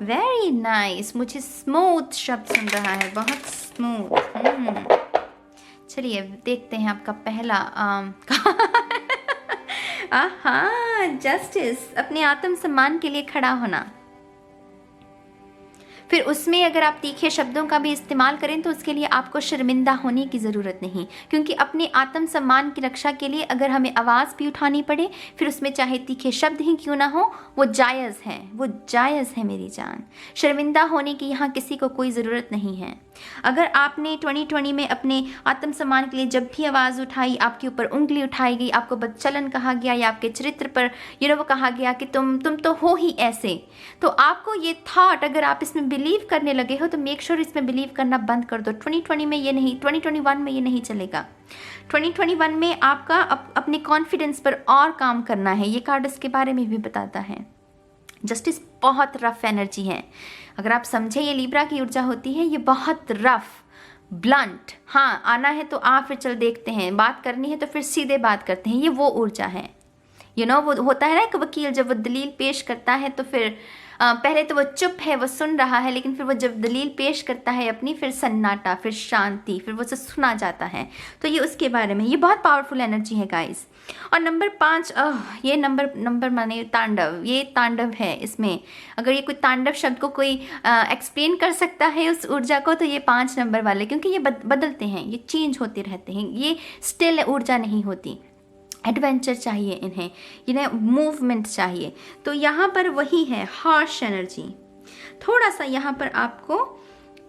Very nice, मुझे स्मूथ शब्द सुन रहा है, बहुत स्मूथ। चलिए देखते हैं आपका पहला जस्टिस, अपने आत्मसम्मान के लिए खड़ा होना। फिर उसमें अगर आप तीखे शब्दों का भी इस्तेमाल करें तो उसके लिए आपको शर्मिंदा होने की ज़रूरत नहीं, क्योंकि अपने आत्मसम्मान की रक्षा के लिए अगर हमें आवाज़ भी उठानी पड़े, फिर उसमें चाहे तीखे शब्द ही क्यों ना हो, वो जायज़ है, वो जायज़ है मेरी जान। शर्मिंदा होने की यहाँ किसी को कोई ज़रूरत नहीं है। अगर आपने 2020 में अपने आत्मसम्मान के लिए जब भी आवाज़ उठाई, आपके ऊपर उंगली उठाई गई, आपको बदचलन कहा गया या आपके चरित्र पर वो कहा गया कि तुम तो हो ही ऐसे, तो आपको ये थॉट अगर आप इसमें बिलीव करने लगे हो तो मेक श्योर इसमें बिलीव करना बंद कर दो। 2021 में ये नहीं चलेगा। 2021 में आपका अपने कॉन्फिडेंस पर और काम करना है। ये कार्ड इसके बारे में भी बताता है। जस्टिस बहुत रफ एनर्जी है, अगर आप समझे, ये लिब्रा की ऊर्जा होती है, ये बहुत रफ, ब्लंट। हाँ, आना है तो आ, फिर चल देखते हैं, बात करनी है तो फिर सीधे बात करते हैं, ये वो ऊर्जा है। वो होता है ना एक वकील, जब वो दलील पेश करता है तो फिर पहले तो वो चुप है, वो सुन रहा है, लेकिन फिर वो जब दलील पेश करता है अपनी, फिर सन्नाटा, फिर शांति, फिर वो से सुना जाता है। तो ये उसके बारे में, ये बहुत पावरफुल एनर्जी है गाइस। और नंबर 5, ये नंबर माने तांडव, ये तांडव है। इसमें अगर ये कोई तांडव शब्द को कोई एक्सप्लेन कर सकता है उस ऊर्जा को, तो ये 5 नंबर वाले, क्योंकि ये बदलते हैं, ये चेंज होते रहते हैं, ये स्टिल ऊर्जा नहीं होती। एडवेंचर चाहिए इन्हें मूवमेंट चाहिए। तो यहाँ पर वही है, हार्श एनर्जी। थोड़ा सा यहाँ पर आपको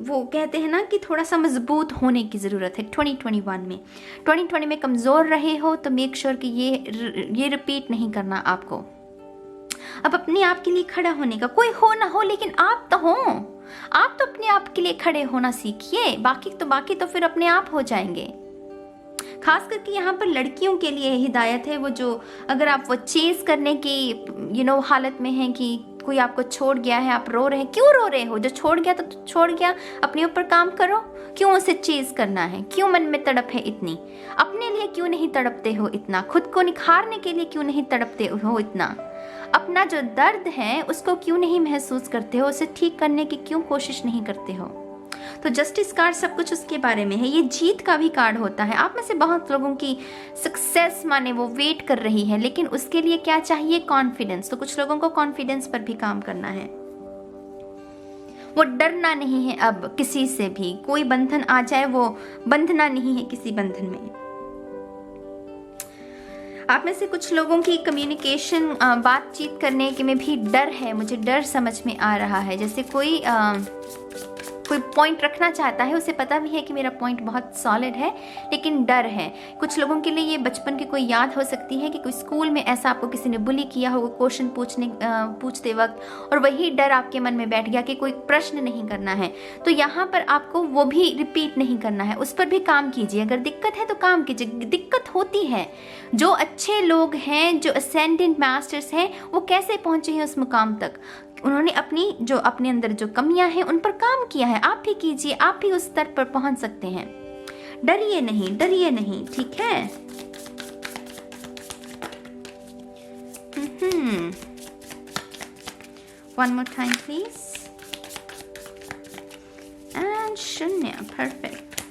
वो कहते हैं ना कि थोड़ा सा मजबूत होने की ज़रूरत है 2020 में कमज़ोर रहे हो तो मेक श्योर कि ये रिपीट नहीं करना आपको। अब अपने आप के लिए खड़ा होने का, कोई हो ना हो लेकिन आप तो हो, आप तो अपने आप के लिए खड़े होना सीखिए, बाकी तो फिर अपने आप हो जाएंगे। खास करके यहाँ पर लड़कियों के लिए हिदायत है, वो जो अगर आप वो चेज करने की हालत में हैं कि कोई आपको छोड़ गया है, आप रो रहे हैं, क्यों रो रहे हो? जो छोड़ गया तो छोड़ गया, अपने ऊपर काम करो। क्यों उसे चेज करना है? क्यों मन में तड़प है इतनी? अपने लिए क्यों नहीं तड़पते हो इतना? खुद को निखारने के लिए क्यों नहीं तड़पते हो इतना? अपना जो दर्द है उसको क्यों नहीं महसूस करते हो? उसे ठीक करने की क्यों कोशिश नहीं करते हो? तो जस्टिस कार्ड सब कुछ उसके बारे में है। ये जीत का भी कार्ड होता है। आप में से बहुत लोगों की सक्सेस माने वो वेट कर रही है, लेकिन उसके लिए क्या चाहिए? कॉन्फिडेंस। तो कुछ लोगों को कॉन्फिडेंस पर भी काम करना है। वो डरना नहीं है अब किसी से भी, कोई बंधन आ जाए वो बंधना नहीं है किसी बंधन में। आप में से कुछ लोगों की कम्युनिकेशन बातचीत करने के में भी डर है, मुझे डर समझ में आ रहा है। जैसे कोई पॉइंट रखना चाहता है, उसे पता भी है कि मेरा पॉइंट बहुत सॉलिड है, लेकिन डर है। कुछ लोगों के लिए ये बचपन की कोई याद हो सकती है कि कोई स्कूल में ऐसा आपको किसी ने बुली किया होगा क्वेश्चन पूछते वक्त, और वही डर आपके मन में बैठ गया कि कोई प्रश्न नहीं करना है। तो यहाँ पर आपको वो भी रिपीट नहीं करना है, उस पर भी काम कीजिए। अगर दिक्कत है तो काम कीजिए। दिक्कत होती है, जो अच्छे लोग हैं, जो असेंडेंट मास्टर्स हैं, वो कैसे पहुंचे हैं उस मुकाम तक? उन्होंने अपने अंदर जो कमियां हैं उन पर काम किया है। आप भी कीजिए, आप भी उस स्तर पर पहुंच सकते हैं। डरिए नहीं, डरिए नहीं, ठीक है? One more time please. And शून्य, परफेक्ट।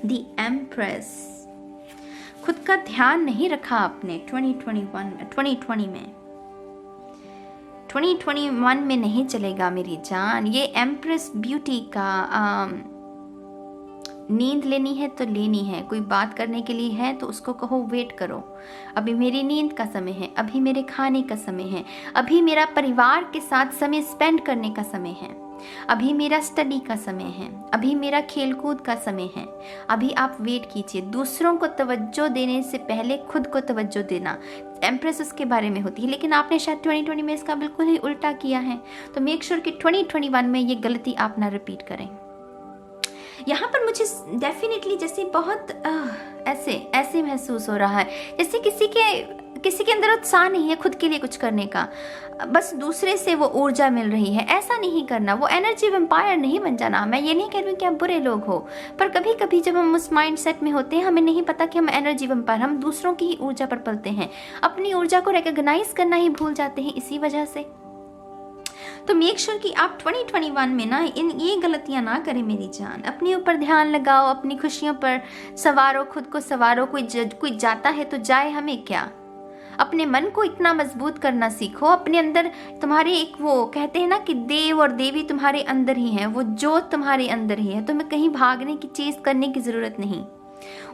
The empress. खुद का ध्यान नहीं रखा आपने 2020 में 2021 में नहीं चलेगा मेरी जान। ये एम्प्रेस ब्यूटी का नींद लेनी है तो लेनी है, कोई बात करने के लिए है तो उसको कहो वेट करो, अभी मेरी नींद का समय है, अभी मेरे खाने का समय है, अभी मेरा परिवार के साथ समय स्पेंड करने का समय है, अभी मेरा स्टडी का समय है, अभी मेरा खेलकूद का समय है। अभी आप वेट कीजिए। दूसरों को तवज्जो देने से पहले खुद को तवज्जो देना, एम्प्रेस उसके बारे में होती है। लेकिन आपने शायद 2020 में इसका बिल्कुल ही उल्टा किया है। तो मेक श्योर कि 2021 में ये गलती आप ना रिपीट करें। यहाँ पर मुझे डेफिनेटली जैसे बहुत ऐसे महसूस हो रहा है जैसे किसी के अंदर उत्साह नहीं है खुद के लिए कुछ करने का, बस दूसरे से वो ऊर्जा मिल रही है। ऐसा नहीं करना, वो एनर्जी वैम्पायर नहीं बन जाना। मैं ये नहीं कह रही हूँ कि आप बुरे लोग हो, पर कभी कभी जब हम उस माइंड सेट में होते हैं, हमें नहीं पता कि हम एनर्जी वैम्पायर, हम दूसरों की ही ऊर्जा पर पलते हैं, अपनी ऊर्जा को रिकॉग्नाइज करना ही भूल जाते हैं इसी वजह से। तो मेक श्योर कि आप 2021 में ना ये गलतियां ना करें मेरी जान। अपने ऊपर ध्यान लगाओ, अपनी खुशियों पर सवारो, खुद को सवारो। कोई जाता है तो जाए, हमें क्या। अपने मन को इतना मजबूत करना सीखो। अपने अंदर तुम्हारे एक वो कहते हैं ना कि देव और देवी तुम्हारे अंदर ही है, वो जोत तुम्हारे अंदर ही है। तुम्हें कहीं भागने की चीज करने की जरूरत नहीं,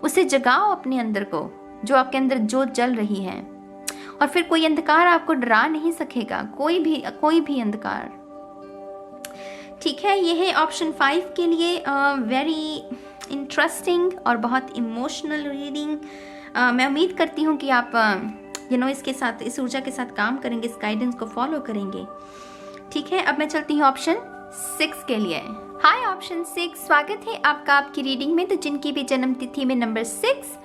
उसे जगाओ अपने अंदर को, जो आपके अंदर जोत जल रही है। और फिर कोई अंधकार आपको डरा नहीं सकेगा, कोई भी अंधकार। ठीक है, ये है ऑप्शन 5 के लिए वेरी इंटरेस्टिंग और बहुत इमोशनल रीडिंग। मैं उम्मीद करती हूँ कि आप इसके साथ, इस ऊर्जा के साथ काम करेंगे, इस गाइडेंस को फॉलो करेंगे। ठीक है, अब मैं चलती हूँ ऑप्शन 6 के लिए। हाय ऑप्शन 6, स्वागत है आपका आपकी रीडिंग में। तो जिनकी भी जन्म तिथि में नंबर 6,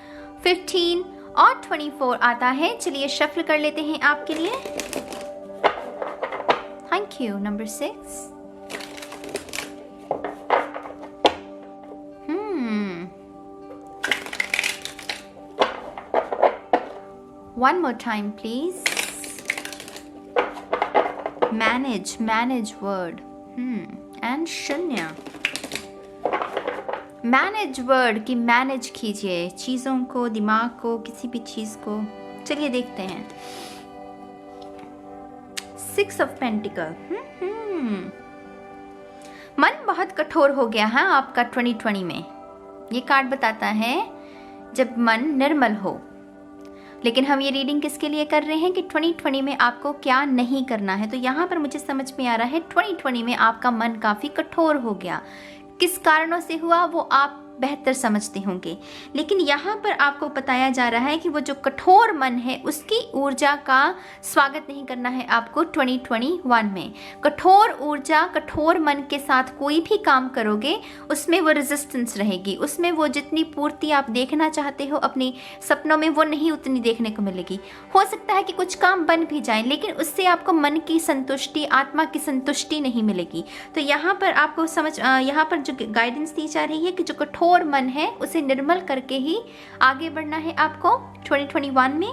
15 और 24 आता है, चलिए शफल कर लेते हैं आपके लिए। Thank you. Number 6, one more time please. manage word and शून्य। मैनेज वर्ड की मैनेज कीजिए चीज़ों को, दिमाग को, किसी भी चीज़ को। चलिए देखते हैं 6 ऑफ पेंटिकल। मन बहुत कठोर हो गया है आपका 2020 में। ये कार्ड बताता है जब मन निर्मल हो। लेकिन हम ये रीडिंग किसके लिए कर रहे हैं कि 2020 में आपको क्या नहीं करना है। तो यहाँ पर मुझे समझ में आ रहा है 2020 में आपका मन काफ़ी कठोर हो गया। किस कारणों से हुआ वो आप बेहतर समझते होंगे, लेकिन यहाँ पर आपको बताया जा रहा है कि वो जो कठोर मन है उसकी ऊर्जा का स्वागत नहीं करना है आपको 2021 में। कठोर ऊर्जा, कठोर मन के साथ कोई भी काम करोगे उसमें वो रेजिस्टेंस रहेगी, उसमें वो जितनी पूर्ति आप देखना चाहते हो अपने सपनों में वो नहीं उतनी देखने को मिलेगी। हो सकता है कि कुछ काम बन भी जाए, लेकिन उससे आपको मन की संतुष्टि, आत्मा की संतुष्टि नहीं मिलेगी। तो यहाँ पर आपको यहाँ पर जो गाइडेंस दी जा रही है कि जो कठोर मन है उसे निर्मल करके ही आगे बढ़ना है आपको 2021 में।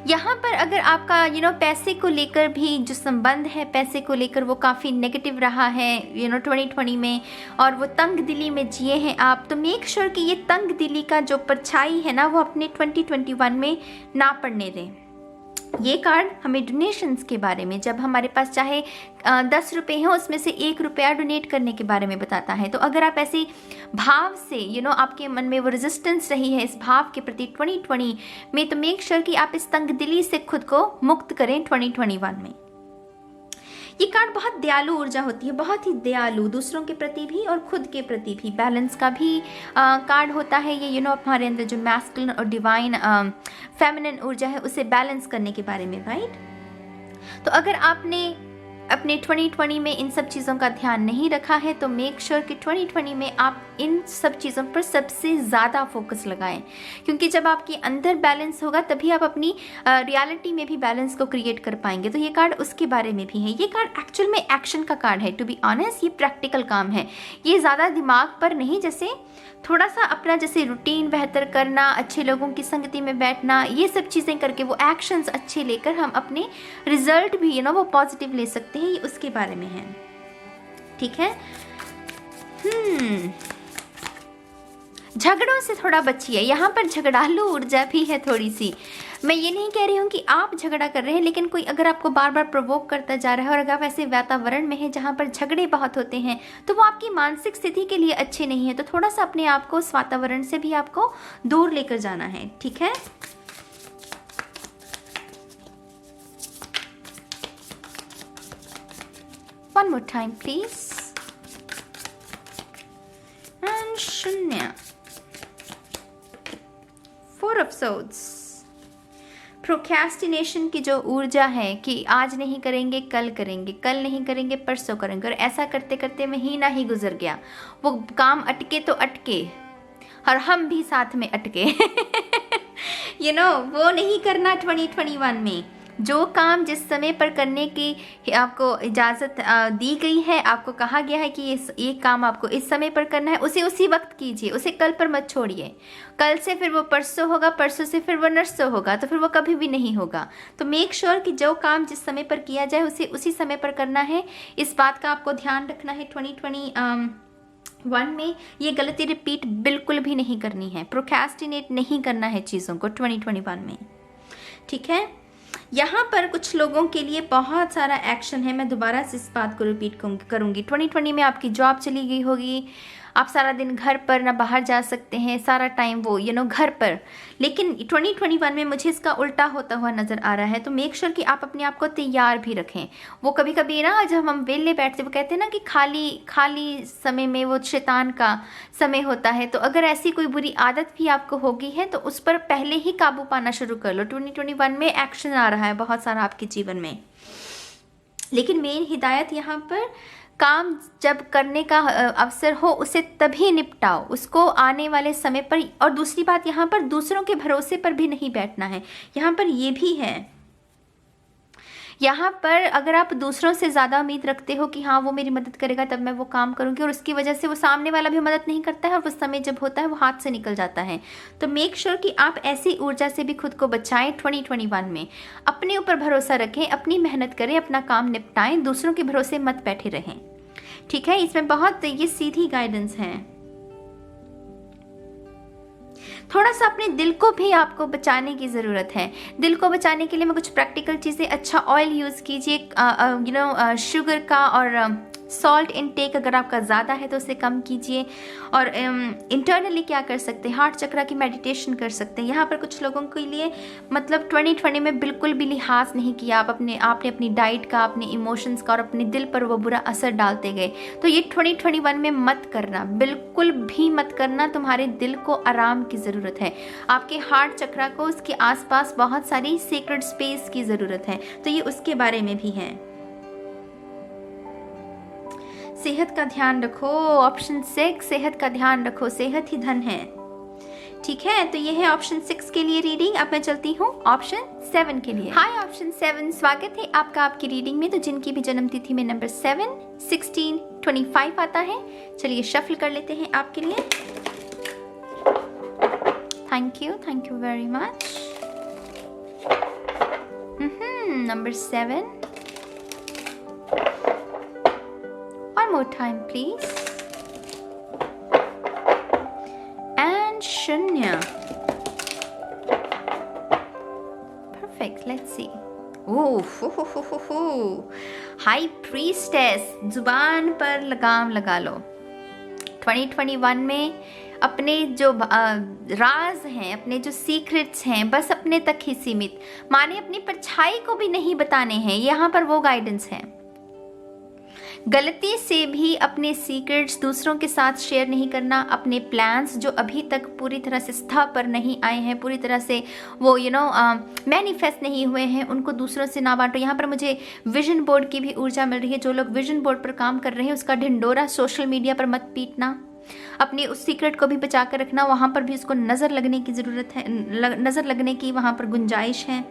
यहाँ पर अगर आपका पैसे को लेकर भी जो संबंध है, पैसे को लेकर वो काफ़ी नेगेटिव रहा है 2020 में, और वो तंग दिली में जिए हैं आप, तो मेक श्योर कि ये तंग दिली का जो परछाई है ना वो अपने 2021 में ना पड़ने दें। ये कार्ड हमें डोनेशंस के बारे में, जब हमारे पास चाहे 10 रुपये हैं उसमें से 1 रुपया डोनेट करने के बारे में बताता है। तो अगर आप ऐसे भाव से आपके मन में वो रेजिस्टेंस रही है इस भाव के प्रति 2020 में, तो मेक श्योर कि आप इस तंग दिली से खुद को मुक्त करें 2021 में। ये कार्ड बहुत दयालु ऊर्जा होती है, बहुत ही दयालु, दूसरों के प्रति भी और खुद के प्रति भी। बैलेंस का भी कार्ड होता है ये हमारे अंदर जो मैस्कुलिन और डिवाइन फेमिनिन ऊर्जा है उसे बैलेंस करने के बारे में, राइट। तो अगर आपने अपने 2020 में इन सब चीज़ों का ध्यान नहीं रखा है तो मेक श्योर कि 2020 में आप इन सब चीज़ों पर सबसे ज़्यादा फोकस लगाएं, क्योंकि जब आपके अंदर बैलेंस होगा तभी आप अपनी रियलिटी में भी बैलेंस को क्रिएट कर पाएंगे। तो ये कार्ड उसके बारे में भी है। ये कार्ड एक्चुअल में एक्शन का कार्ड है, टू बी ऑनेस्ट ये प्रैक्टिकल काम है, ये ज़्यादा दिमाग पर नहीं, जैसे थोड़ा सा अपना जैसे रूटीन बेहतर करना, अच्छे लोगों की संगति में बैठना, ये सब चीज़ें करके वो एक्शंस अच्छे लेकर हम अपने रिजल्ट भी वो पॉजिटिव ले सकते हैं, ये उसके बारे में है, ठीक है। झगड़ों से थोड़ा बचिए, यहाँ पर झगड़ालू ऊर्जा भी है थोड़ी सी। मैं ये नहीं कह रही हूँ कि आप झगड़ा कर रहे हैं, लेकिन कोई अगर आपको बार बार प्रोवोक करता जा रहा है और अगर आप ऐसे वातावरण में हैं जहाँ पर झगड़े बहुत होते हैं तो वो आपकी मानसिक स्थिति के लिए अच्छे नहीं है। तो थोड़ा सा अपने आप को उस वातावरण से भी आपको दूर लेकर जाना है, ठीक है। One more time please. And शून्य। 4 of Swords। प्रोक्रेस्टिनेशन की जो ऊर्जा है कि आज नहीं करेंगे कल करेंगे, कल नहीं करेंगे परसों करेंगे, और ऐसा करते करते महीना ही गुजर गया, वो काम अटके तो अटके और हम भी साथ में अटके वो नहीं करना 2021 में। जो काम जिस समय पर करने की आपको इजाज़त दी गई है, आपको कहा गया है कि ये काम आपको इस समय पर करना है, उसे उसी वक्त कीजिए, उसे कल पर मत छोड़िए। कल से फिर वो परसों होगा, परसों से फिर वो नरसों होगा, तो फिर वो कभी भी नहीं होगा। तो मेक श्योर कि जो काम जिस समय पर किया जाए उसे उसी समय पर करना है, इस बात का आपको ध्यान रखना है। 2021 में ये गलती रिपीट बिल्कुल भी नहीं करनी है, प्रोक्रेस्टिनेट नहीं करना है चीज़ों को 2021 में, ठीक है। यहाँ पर कुछ लोगों के लिए बहुत सारा एक्शन है, मैं दोबारा से इस बात को रिपीट करूँगी। 2020 में आपकी जॉब चली गई होगी, आप सारा दिन घर पर ना बाहर जा सकते हैं, सारा टाइम वो घर पर, लेकिन 2021 में मुझे इसका उल्टा होता हुआ नज़र आ रहा है। तो मेक श्योर कि आप अपने आप को तैयार भी रखें। वो कभी कभी ना जब हम वेले बैठते वो कहते हैं ना कि खाली समय में वो शैतान का समय होता है। तो अगर ऐसी कोई बुरी आदत भी आपको होगी है तो उस पर पहले ही काबू पाना शुरू कर लो। 2021 में एक्शन आ रहा है बहुत सारा आपके जीवन में, लेकिन मेन हिदायत यहाँ पर काम जब करने का अवसर हो उसे तभी निपटाओ, उसको आने वाले समय पर। और दूसरी बात यहाँ पर दूसरों के भरोसे पर भी नहीं बैठना है, यहाँ पर ये भी है। यहाँ पर अगर आप दूसरों से ज़्यादा उम्मीद रखते हो कि हाँ वो मेरी मदद करेगा तब मैं वो काम करूँगी, और उसकी वजह से वो सामने वाला भी मदद नहीं करता है और वो समय जब होता है वो हाथ से निकल जाता है। तो मेक श्योर कि आप ऐसी ऊर्जा से भी खुद को बचाएं। 2021 में अपने ऊपर भरोसा रखें, अपनी मेहनत करें, अपना काम निपटाएं, दूसरों के भरोसे मत बैठे रहें, ठीक है। इसमें बहुत ये सीधी गाइडेंस है। थोड़ा सा अपने दिल को भी आपको बचाने की ज़रूरत है। दिल को बचाने के लिए मैं कुछ प्रैक्टिकल चीज़ें, अच्छा ऑयल यूज़ कीजिए, शुगर का और सॉल्ट इनटेक अगर आपका ज़्यादा है तो उसे कम कीजिए। और इंटरनली क्या कर सकते हैं, हार्ट चक्रा की मेडिटेशन कर सकते हैं। यहाँ पर कुछ लोगों के लिए मतलब 2020 में बिल्कुल भी लिहाज नहीं किया, आपने अपनी डाइट का, अपने इमोशंस का और अपने दिल पर वो बुरा असर डालते गए। तो ये 2021 में मत करना, बिल्कुल भी मत करना। तुम्हारे दिल को आराम की ज़रूरत है, आपके हार्ट चक्रा को, उसके आसपास बहुत सारी सीक्रेट स्पेस की ज़रूरत है, तो ये उसके बारे में भी है। सेहत का ध्यान रखो, ऑप्शन 6 सेहत का ध्यान रखो, सेहत ही धन है, ठीक है। तो ये है ऑप्शन 6 के लिए रीडिंग। अब मैं चलती हूँ ऑप्शन 7 के लिए। हाय ऑप्शन 7, स्वागत है आपका आपकी रीडिंग में। तो जिनकी भी जन्म तिथि में नंबर 7, 16, 25 आता है, चलिए शफल कर लेते हैं आपके लिए। Thank you very much. Number 7. One more time, please. And Shunya. Perfect. Let's see. High priestess, जुबान पर लगाम लगा लो। 2021 में अपने जो राज हैं, अपने जो सीक्रेट्स हैं, बस अपने तक ही सीमित, माने अपनी परछाई को भी नहीं बताने हैं। यहाँ पर वो गाइडेंस है। गलती से भी अपने सीक्रेट्स दूसरों के साथ शेयर नहीं करना। अपने प्लान्स जो अभी तक पूरी तरह से स्था पर नहीं आए हैं, पूरी तरह से वो मैनिफेस्ट नहीं हुए हैं, उनको दूसरों से ना बांटो। यहाँ पर मुझे विजन बोर्ड की भी ऊर्जा मिल रही है। जो लोग विजन बोर्ड पर काम कर रहे हैं, उसका ढिंडोरा सोशल मीडिया पर मत पीटना। अपने उस सीक्रेट को भी बचा कर रखना। वहाँ पर भी उसको नज़र लगने की ज़रूरत है, नज़र लगने की वहाँ पर गुंजाइश है।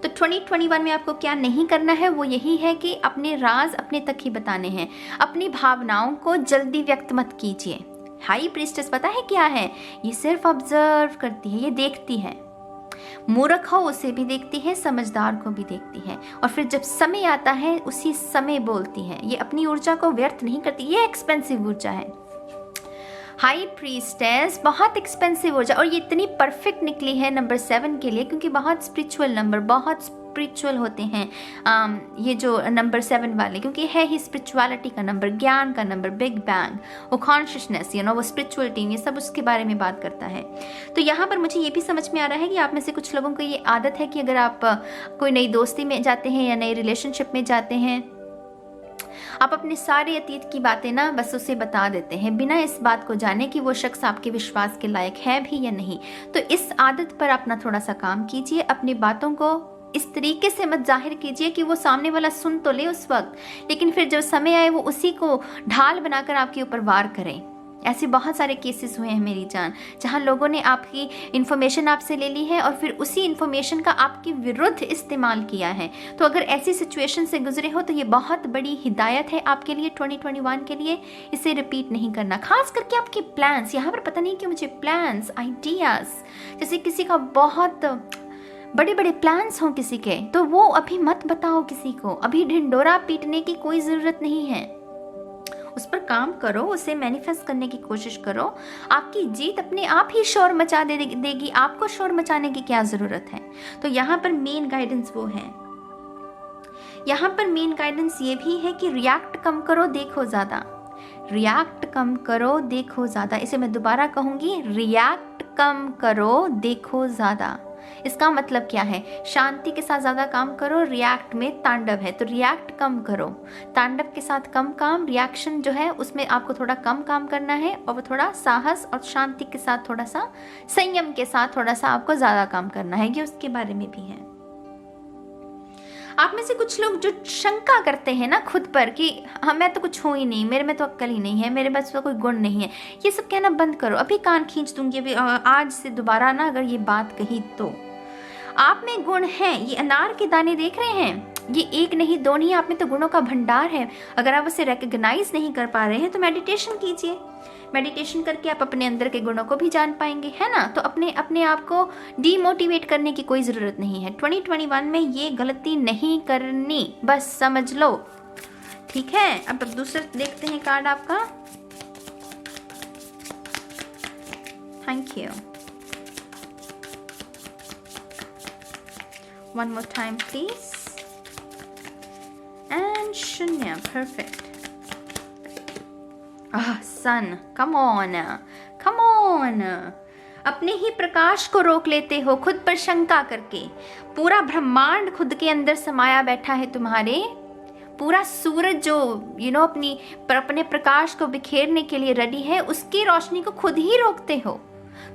तो 2021 में आपको क्या नहीं करना है, वो यही है कि अपने राज अपने तक ही बताने हैं। अपनी भावनाओं को जल्दी व्यक्त मत कीजिए। हाई प्रीस्टेस पता है क्या है? ये सिर्फ ऑब्जर्व करती है, ये देखती है। मूर्ख हो उसे भी देखती है, समझदार को भी देखती है, और फिर जब समय आता है उसी समय बोलती है। ये अपनी ऊर्जा को व्यर्थ नहीं करती। ये एक्सपेंसिव ऊर्जा है। हाई प्रीस्टेस बहुत एक्सपेंसिव ऊर्जा, और ये इतनी परफेक्ट निकली है नंबर 7 के लिए, क्योंकि बहुत स्पिरिचुअल नंबर, बहुत स्पिरिचुअल होते हैं ये जो नंबर 7 वाले, क्योंकि है ही स्पिरिचुअलिटी का नंबर, ज्ञान का नंबर, बिग बैंग, वो कॉन्शियसनेस, वो स्पिरिचुअलिटी, ये सब उसके बारे में बात करता है। तो यहाँ पर मुझे ये भी समझ में आ रहा है कि आप में से कुछ लोगों को ये आदत है कि अगर आप कोई नई दोस्ती में जाते हैं या नई रिलेशनशिप में जाते हैं, आप अपने सारे अतीत की बातें ना बस उसे बता देते हैं, बिना इस बात को जाने कि वो शख्स आपके विश्वास के लायक है भी या नहीं। तो इस आदत पर अपना थोड़ा सा काम कीजिए। अपनी बातों को इस तरीके से मत जाहिर कीजिए कि वो सामने वाला सुन तो ले उस वक्त, लेकिन फिर जब समय आए वो उसी को ढाल बनाकर आपके ऊपर वार करें। ऐसे बहुत सारे केसेस हुए हैं मेरी जान, जहां लोगों ने आपकी इन्फॉर्मेशन आपसे ले ली है और फिर उसी इन्फॉर्मेशन का आपके विरुद्ध इस्तेमाल किया है। तो अगर ऐसी सिचुएशन से गुजरे हो तो ये बहुत बड़ी हिदायत है आपके लिए 2021 के लिए, इसे रिपीट नहीं करना। खास करके आपके प्लान्स, यहाँ पर पता नहीं कि मुझे प्लान्स, आइडियाज़, जैसे किसी का बहुत बड़े बड़े प्लान्स हों किसी के, तो वो अभी मत बताओ किसी को। अभी ढिंडोरा पीटने की कोई ज़रूरत नहीं है। उस पर काम करो, उसे मैनिफेस्ट करने की कोशिश करो। आपकी जीत अपने आप ही शोर मचा देगी। आपको शोर मचाने की क्या ज़रूरत है? तो यहाँ पर मेन गाइडेंस वो है। यहाँ पर मेन गाइडेंस ये भी है कि रिएक्ट कम करो, देखो ज़्यादा। रिएक्ट कम करो, देखो ज़्यादा। इसे मैं दोबारा कहूँगी, रिएक्ट कम करो, देखो ज़्यादा। इसका मतलब क्या है? शांति के साथ ज़्यादा काम करो, रिएक्ट में तांडव है, तो रिएक्ट कम करो। तांडव के साथ कम काम, रिएक्शन जो है उसमें आपको थोड़ा कम काम करना है, और वो थोड़ा साहस और शांति के साथ, थोड़ा सा संयम के साथ थोड़ा सा आपको ज़्यादा काम करना है। ये उसके बारे में भी है। आप में से कुछ लोग जो शंका करते हैं ना खुद पर कि हाँ मैं तो कुछ हूँ ही नहीं, मेरे में तो अक्ल ही नहीं है, मेरे पास तो कोई गुण नहीं है, ये सब कहना बंद करो। अभी कान खींच दूंगी अभी आज से दोबारा ना अगर ये बात कही तो। आप में गुण हैं। ये अनार के दाने देख रहे हैं, ये एक नहीं दो नहीं, आप में तो गुणों का भंडार है। अगर आप उसे रिकॉग्नाइज नहीं कर पा रहे हैं तो मेडिटेशन कीजिए। मेडिटेशन करके आप अपने अंदर के गुणों को भी जान पाएंगे, है ना। तो अपने आप को डीमोटिवेट करने की कोई ज़रूरत नहीं है। 2021 में ये गलती नहीं करनी, बस समझ लो, ठीक है। अब दूसरा देखते हैं कार्ड आपका। Thank you. One more time, please. And Shunya, perfect. Sun, come on, come on. अपने ही प्रकाश को रोक लेते हो खुद पर शंका करके। पूरा ब्रह्मांड खुद के अंदर समाया बैठा है तुम्हारे। पूरा सूरज जो अपने प्रकाश को बिखेरने के लिए रेडी है, उसकी रोशनी को खुद ही रोकते हो।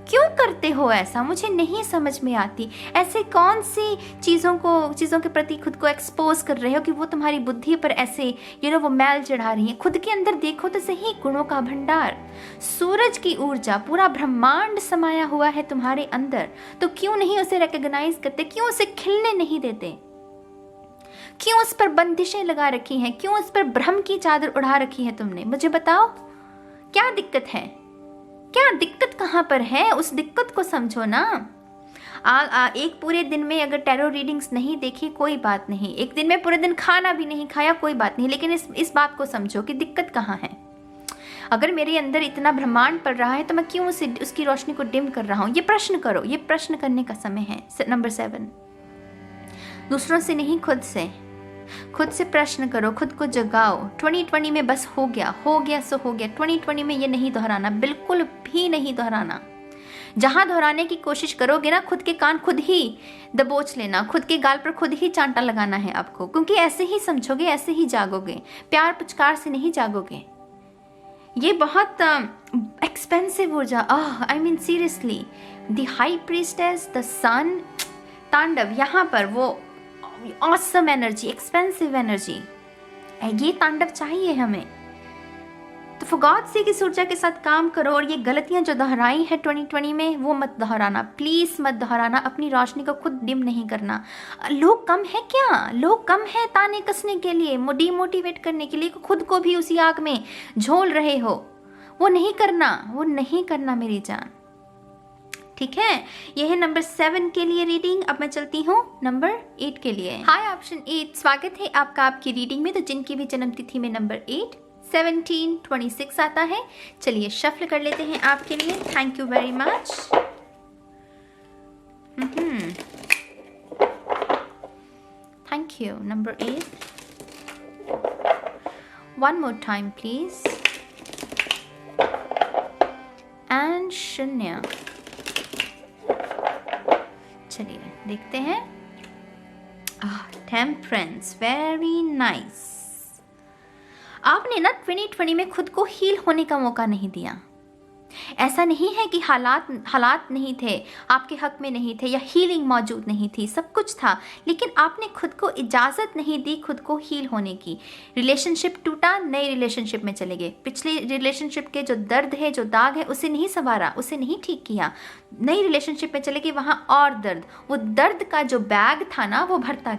क्यों करते हो ऐसा? मुझे नहीं समझ में आती। ऐसे कौन सी चीज़ों के प्रति खुद को एक्सपोज कर रहे हो कि वो तुम्हारी बुद्धि पर ऐसे वो मैल चढ़ा रही है? खुद के अंदर देखो तो सही, गुणों का भंडार, सूरज की ऊर्जा, पूरा ब्रह्मांड समाया हुआ है तुम्हारे अंदर। तो क्यों नहीं उसे रिकॉग्नाइज करते? क्यों उसे खिलने नहीं देते? क्यों उस पर बंदिशें लगा रखी हैं? क्यों उस पर भ्रम की चादर उड़ा रखी है तुमने? मुझे बताओ, क्या दिक्कत है? क्या दिक्कत कहाँ पर है? उस दिक्कत को समझो ना। एक पूरे दिन में अगर टैरो रीडिंग्स नहीं देखी कोई बात नहीं, एक दिन में पूरे दिन खाना भी नहीं खाया कोई बात नहीं, लेकिन इस बात को समझो कि दिक्कत कहाँ है। अगर मेरे अंदर इतना ब्रह्मांड पड़ रहा है तो मैं क्यों उसकी रोशनी को डिम कर रहा हूँ? ये प्रश्न करो, ये प्रश्न करने का समय है। नंबर 7, दूसरों से नहीं, खुद से प्रश्न करो, खुद को जगाओ। 2020 में बस हो गया सो हो गया। 2020 में ये नहीं दोहराना, बिल्कुल भी नहीं दोहराना। जहां दोहराने की कोशिश करोगे ना, खुद के कान खुद ही दबोच लेना, खुद के गाल पर खुद ही चांटा लगाना है आपको, क्योंकि ऐसे ही समझोगे, ऐसे ही जागोगे, प्यार पुचकार से नहीं जागोगे। ये बहुत एक्सपेंसिव ऊर्जा, I mean seriously, the high priestess, the sun, tandav, यहाँ पर वो ऑसम एनर्जी, एक्सपेंसिव एनर्जी, ये तांडव चाहिए हमें। तो फॉर गॉड सेक इस ऊर्जा के साथ काम करो, और ये गलतियां जो दोहराई है 2020 में वो मत दोहराना, प्लीज मत दोहराना। अपनी रोशनी को खुद डिम नहीं करना। लोग कम है क्या? लोग कम है ताने कसने के लिए, डिमोटिवेट करने के लिए, खुद को भी उसी आग में झोल रहे हो। वो नहीं करना मेरी जान, ठीक है। यह है नंबर 7 के लिए रीडिंग। अब मैं चलती हूँ नंबर 8 के लिए। हाय ऑप्शन 8, स्वागत है आपका आपकी रीडिंग में। तो जिनकी भी जन्म तिथि में नंबर 8, 17, 26 आता है, चलिए शफल कर लेते हैं आपके लिए। Thank you very much. Thank you. Number 8, one more time please, and शून्य। चलिए देखते हैं। Temperance, very nice. आपने ना 2020 में खुद को हील होने का मौका नहीं दिया। ऐसा नहीं है कि हालात नहीं थे, आपके हक में नहीं थे, या हीलिंग मौजूद नहीं थी, सब कुछ था, लेकिन आपने खुद को इजाज़त नहीं दी खुद को हील होने की। रिलेशनशिप टूटा, नए रिलेशनशिप में चले गए, पिछले रिलेशनशिप के जो दर्द है, जो दाग है, उसे नहीं संवारा, उसे नहीं ठीक किया, नई रिलेशनशिप में चले गए, वहाँ और दर्द, वो दर्द का जो बैग था ना वो भरता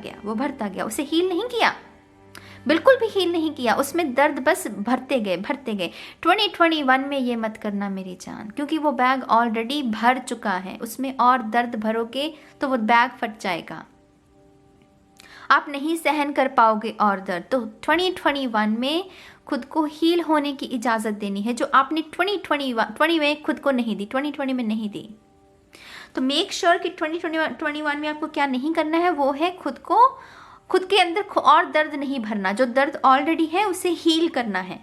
गया, उसे हील नहीं किया, बिल्कुल भी हील नहीं किया, उसमें दर्द बस भरते गए। 2021 में ये मत करना मेरी जान, क्योंकि वो बैग ऑलरेडी भर चुका है, उसमें और दर्द भरोगे तो वो बैग फट जाएगा, आप नहीं सहन कर पाओगे और दर्द। तो 2021 में खुद को हील होने की इजाज़त देनी है, जो आपने 2020 में खुद को नहीं दी, 2020 में नहीं दी। तो मेक श्योर कि 2021 में आपको क्या नहीं करना है, वो है खुद के अंदर और दर्द नहीं भरना, जो दर्द ऑलरेडी है उसे हील करना है।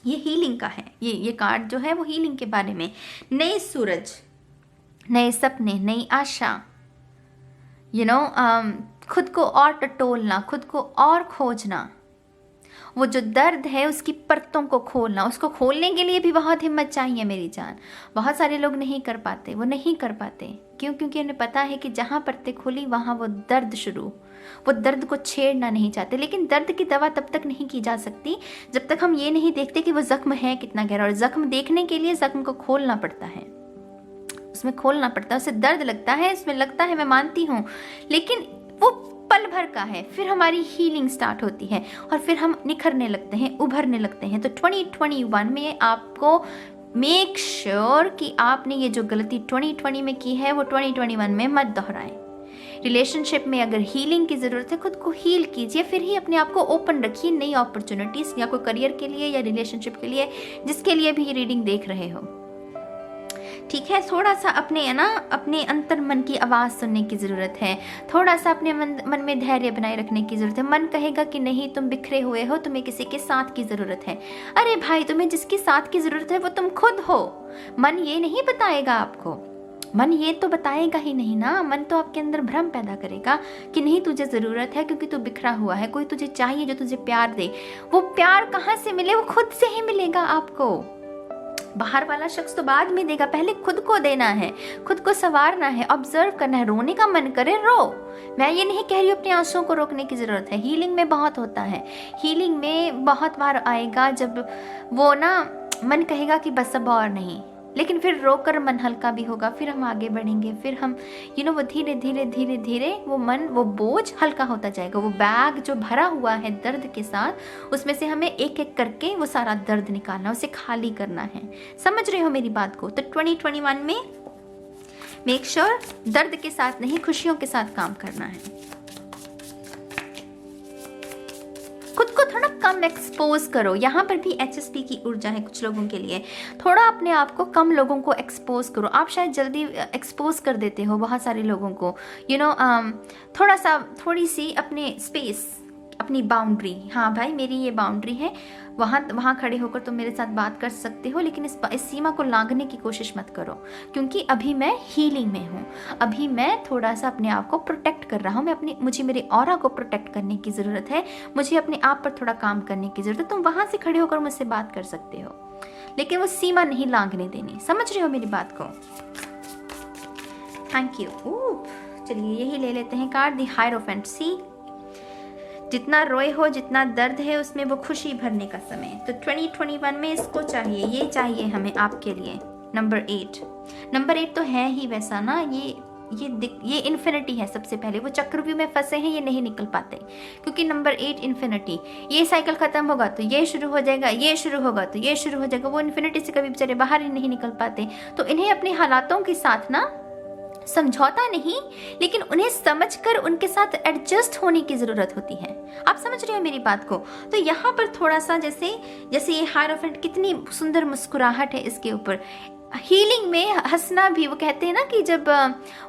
ये हीलिंग का है, ये कार्ड जो है वो हीलिंग के बारे में। नए सूरज, नए सपने, नई आशा, खुद को और टटोलना, खुद को और खोजना, वो जो दर्द है उसकी परतों को खोलना। उसको खोलने के लिए भी बहुत हिम्मत चाहिए मेरी जान। बहुत सारे लोग नहीं कर पाते, वो नहीं कर पाते। क्यों? क्योंकि उन्हें पता है कि जहाँ परतें खुली वहाँ वो दर्द शुरू, वो दर्द को छेड़ना नहीं चाहते। लेकिन दर्द की दवा तब तक नहीं की जा सकती जब तक हम ये नहीं देखते कि वो जख्म है कितना गहरा। और जख्म देखने के लिए जख्म को खोलना पड़ता है, उसमें खोलना पड़ता है, उसे दर्द लगता है, इसमें लगता है, मैं मानती हूँ, लेकिन वो पल भर का है। फिर हमारी हीलिंग स्टार्ट होती है और फिर हम निखरने लगते हैं, उभरने लगते हैं। तो 2021 में आपको मेक श्योर कि आपने ये जो गलती 2020 में की है वो 2021 में मत दोहराएं। रिलेशनशिप में अगर हीलिंग की ज़रूरत है, खुद को हील कीजिए, फिर ही अपने आप को ओपन रखिए नई अपॉर्चुनिटीज़, या कोई करियर के लिए या रिलेशनशिप के लिए, जिसके लिए भी ये रीडिंग देख रहे हो, ठीक है। थोड़ा सा अपने अंतर मन की आवाज़ सुनने की ज़रूरत है, थोड़ा सा अपने मन में धैर्य बनाए रखने की ज़रूरत है। मन कहेगा कि नहीं, तुम बिखरे हुए हो, तुम्हें किसी के साथ की ज़रूरत है। अरे भाई, तुम्हें जिसके साथ की ज़रूरत है वो तुम खुद हो। मन ये नहीं बताएगा आपको, मन ये तो बताएगा ही नहीं ना। मन तो आपके अंदर भ्रम पैदा करेगा कि नहीं, तुझे ज़रूरत है क्योंकि तू बिखरा हुआ है, कोई तुझे चाहिए जो तुझे प्यार दे। वो प्यार कहाँ से मिले? वो खुद से ही मिलेगा आपको। बाहर वाला शख्स तो बाद में देगा, पहले खुद को देना है, खुद को संवारना है, ऑब्जर्व करना है। रोने का मन करे रो, मैं ये नहीं कह रही हूँ अपने आंसुओं को रोकने की ज़रूरत है। हीलिंग में बहुत होता है, हीलिंग में बहुत बार आएगा जब वो मन कहेगा कि बस अब और नहीं, लेकिन फिर रोकर मन हल्का भी होगा, फिर हम आगे बढ़ेंगे, फिर हम वो धीरे धीरे धीरे धीरे वो बोझ हल्का होता जाएगा। वो बैग जो भरा हुआ है दर्द के साथ, उसमें से हमें एक एक करके वो सारा दर्द निकालना, उसे खाली करना है। समझ रहे हो मेरी बात को? तो 2021 में मेक श्योर दर्द के साथ नहीं, खुशियों के साथ काम करना है। खुद को थोड़ा कम एक्सपोज करो। यहाँ पर भी HSP की ऊर्जा है कुछ लोगों के लिए। थोड़ा अपने आप को कम लोगों को एक्सपोज करो। आप शायद जल्दी एक्सपोज कर देते हो बहुत सारे लोगों को, थोड़ी सी अपने स्पेस, अपनी बाउंड्री। हाँ भाई, मेरी ये बाउंड्री है, वहाँ खड़े होकर तुम मेरे साथ बात कर सकते हो, लेकिन इस सीमा को लांघने की कोशिश मत करो, क्योंकि अभी मैं हीलिंग में हूँ। अभी मैं थोड़ा सा अपने आप को प्रोटेक्ट कर रहा हूँ। मुझे मेरे ऑरा को प्रोटेक्ट करने की ज़रूरत है, मुझे अपने आप पर थोड़ा काम करने की ज़रूरत है। तुम वहाँ से खड़े होकर मुझसे बात कर सकते हो, लेकिन वो सीमा नहीं लांघने देनी। समझ रहे हो मेरी बात को? Thank you. चलिए यही ले लेते हैं कार्ड, द हायरोफेंट। सी, जितना रोए हो, जितना दर्द है, उसमें वो खुशी भरने का समय। तो 2021 में इसको चाहिए, ये चाहिए हमें आपके लिए। नंबर 8 तो है ही वैसा ना, ये इन्फिनिटी है। सबसे पहले वो चक्रव्यूह में फंसे हैं, ये नहीं निकल पाते, क्योंकि नंबर 8 इन्फिनिटी। ये साइकिल खत्म होगा तो ये शुरू हो जाएगा, ये शुरू होगा तो ये शुरू हो जाएगा। वो इन्फिनिटी से कभी बेचारे बाहर ही नहीं निकल पाते। तो इन्हें अपने हालातों के साथ ना समझौता नहीं, लेकिन उन्हें समझकर उनके साथ एडजस्ट होने की जरूरत होती है। आप समझ रहे हो मेरी बात को? तो यहाँ पर थोड़ा सा जैसे ये हायरोफेंट, कितनी सुंदर मुस्कुराहट है इसके ऊपर। हीलिंग में हंसना भी, वो कहते हैं ना कि जब